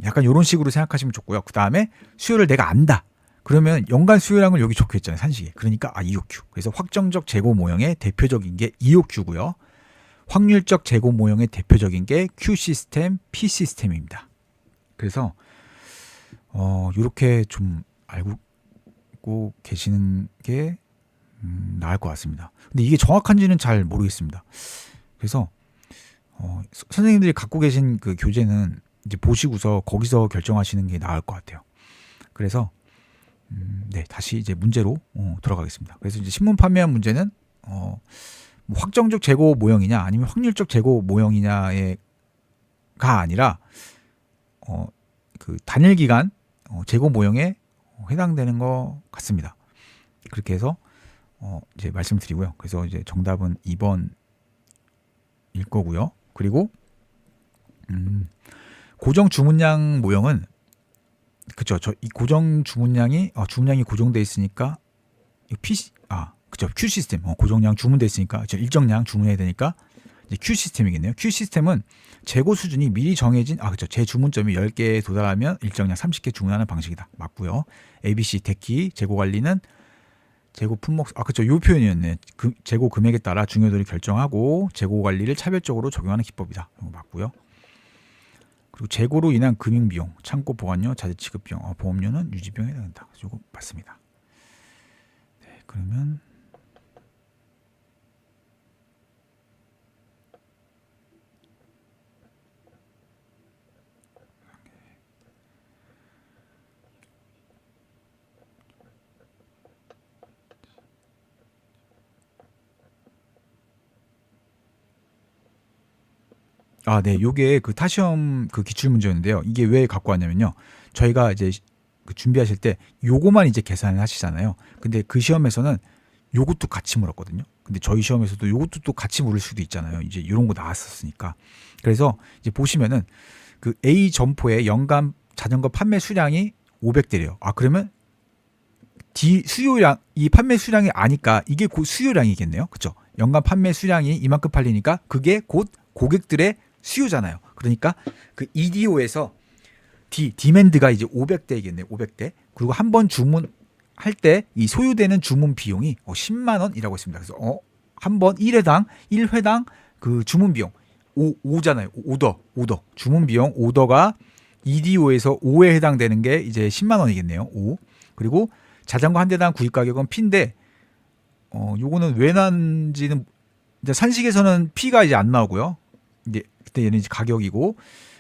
약간 이런 식으로 생각하시면 좋고요. 그 다음에 수요를 내가 안다. 그러면 연간 수요량을 여기 적혀 있잖아요. 산식에. 그러니까 EOQ. 그래서 확정적 재고 모형의 대표적인 게 EOQ고요. 확률적 재고 모형의 대표적인 게 Q 시스템, P 시스템입니다. 그래서 이렇게 좀 알고 계시는 게 나을 것 같습니다. 근데 이게 정확한지는 잘 모르겠습니다. 그래서 선생님들이 갖고 계신 그 교재는 이제 보시고서 거기서 결정하시는 게 나을 것 같아요. 그래서 네, 다시 이제 문제로 들어가겠습니다. 그래서 이제 신문 판매한 문제는 뭐 확정적 재고 모형이냐 아니면 확률적 재고 모형이냐가 아니라 그 단일 기간 재고 모형에 해당되는 것 같습니다. 그렇게 해서 이제 말씀드리고요. 그래서 이제 정답은 2번일 거고요. 그리고 고정 주문량 모형은 그쵸. 이 고정 주문량이 고정돼 있으니까 그쵸. Q 시스템 고정량 주문돼 있으니까 일정량 주문해야 되니까 이제 Q 시스템이겠네요. Q 시스템은 재고 수준이 미리 정해진 그쵸. 제 주문점이 10개에 도달하면 일정량 30개 주문하는 방식이다. 맞고요. ABC 대기 재고 관리는 재고 품목 그쵸. 요 표현이었네. 재고 금액에 따라 중요도를 결정하고 재고 관리를 차별적으로 적용하는 기법이다. 이거 맞고요. 그리고 재고로 인한 금융비용, 창고 보관료, 자재 취급 비용, 보험료는 유지 비용에 해당한다. 이거 맞습니다. 네, 그러면 네, 요게 그 타시험 그 기출 문제였는데요. 이게 왜 갖고 왔냐면요. 저희가 이제 그 준비하실 때 요거만 이제 계산을 하시잖아요. 근데 그 시험에서는 요것도 같이 물었거든요. 근데 저희 시험에서도 요것도 또 같이 물을 수도 있잖아요. 이제 이런 거 나왔었으니까. 그래서 이제 보시면은 그 A 점포의 연간 자전거 판매 수량이 500대래요. 그러면 D 수요량 이 판매 수량이 아니까 이게 곧 수요량이겠네요. 그렇죠? 연간 판매 수량이 이만큼 팔리니까 그게 곧 고객들의 수요잖아요. 그러니까 그 EDO에서 디맨드가 이제 500대이겠네요. 500대. 그리고 한 번 주문할 때 이 소요되는 주문 비용이 10만 원이라고 했습니다. 그래서 한 번 1회당 그 주문 비용 5잖아요. 오더. 주문 비용 오더가 EDO에서 5에 해당되는 게 이제 10만 원이겠네요. 5. 그리고 자전거 한 대당 구입 가격은 P인데 요거는 왜 난지는 이제 산식에서는 P가 이제 안 나오고요. 이제 그때 얘는 이제 가격이고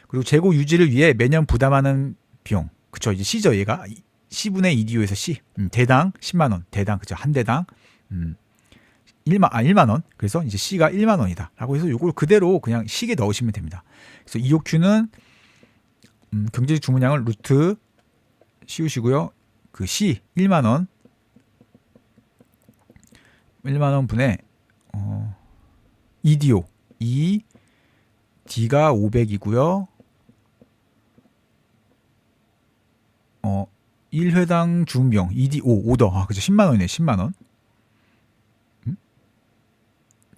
그리고 재고 유지를 위해 매년 부담하는 비용. 그쵸. 이제 C죠. 얘가 C분의 EDO에서 C. 대당 10만 원. 대당 그죠. 한 대당 1만 원. 그래서 이제 C가 1만 원이다. 라고 해서 요걸 그대로 그냥 C에 넣으시면 됩니다. 그래서 EOQ는 경제적 주문량을 루트 씌우시고요. 그 C 1만 원. 1만 원 분의 EDO D가 500이고요. 1회당 주문비용 ED 오더 그죠. 10만 원이네. 10만 원.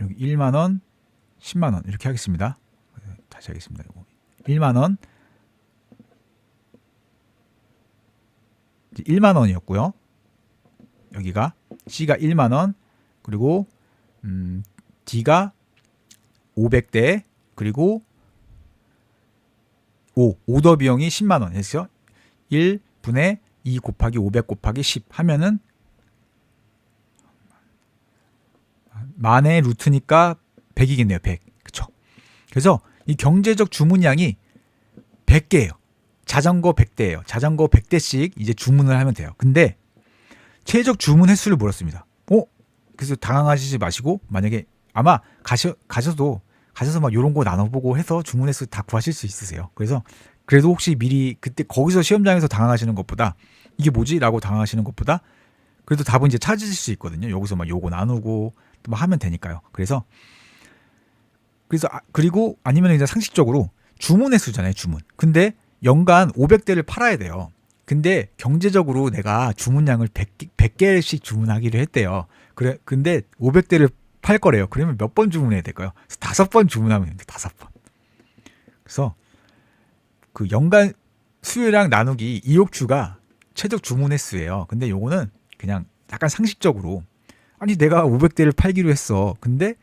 여기 1만 원, 10만 원 이렇게 하겠습니다. 다시 하겠습니다. 이거 1만 원 1만 원이었고요. 여기가 C가 1만 원 그리고 D가 500대 그리고 오더 비용이 10만 원 했어요. 1분의 2 곱하기 500 곱하기 10 하면은 만의 루트니까 100이겠네요. 100. 그쵸? 그래서 이 경제적 주문량이 100개예요. 자전거 100대예요. 자전거 100대씩 이제 주문을 하면 돼요. 근데 최적 주문 횟수를 물었습니다. 그래서 당황하시지 마시고 만약에 아마 가셔서 막 이런 거 나눠보고 해서 주문 횟수 다 구하실 수 있으세요. 그래서 그래도 혹시 미리 그때 거기서 시험장에서 당황하시는 것보다 이게 뭐지? 라고 당황하시는 것보다 그래도 답은 이제 찾으실 수 있거든요. 여기서 막 요거 나누고 또 막 하면 되니까요. 그래서 그리고 아니면 이제 상식적으로 주문 횟수잖아요. 주문. 근데 연간 500대를 팔아야 돼요. 근데 경제적으로 내가 주문량을 100개씩 주문하기로 했대요. 근데 500대를 팔 거래요. 그러면 몇 번 주문해야 될까요? 5번 주문하면 됩니다. 5번. 그래서 그 연간 수요량 나누기 EOQ가 최적 주문 횟수예요. 근데 요거는 그냥 약간 상식적으로 아니 내가 500대를 팔기로 했어. 근데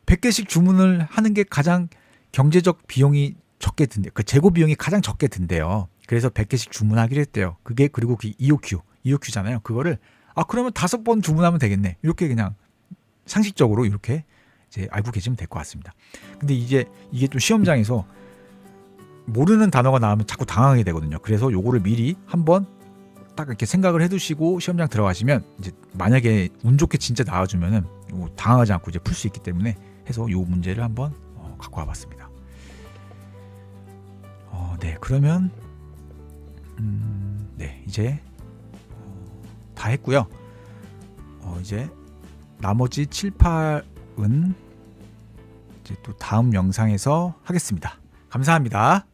100개씩 주문을 하는 게 가장 경제적 비용이 적게 든대요. 그 재고 비용이 가장 적게 든대요. 그래서 100개씩 주문하기로 했대요. 그게 그리고 그 EOQ잖아요. 그거를 그러면 5번 주문하면 되겠네. 이렇게 그냥 상식적으로 이렇게 이제 알고 계시면 될 것 같습니다. 근데 이게 좀 시험장에서 모르는 단어가 나오면 자꾸 당황하게 되거든요. 그래서 요거를 미리 한번 딱 이렇게 생각을 해두시고 시험장 들어가시면 이제 만약에 운 좋게 진짜 나와주면은 당황하지 않고 이제 풀 수 있기 때문에 해서 이 문제를 한번 갖고 와봤습니다. 네, 그러면 네, 이제 다 했고요. 이제 나머지 7, 8은 이제 또 다음 영상에서 하겠습니다. 감사합니다.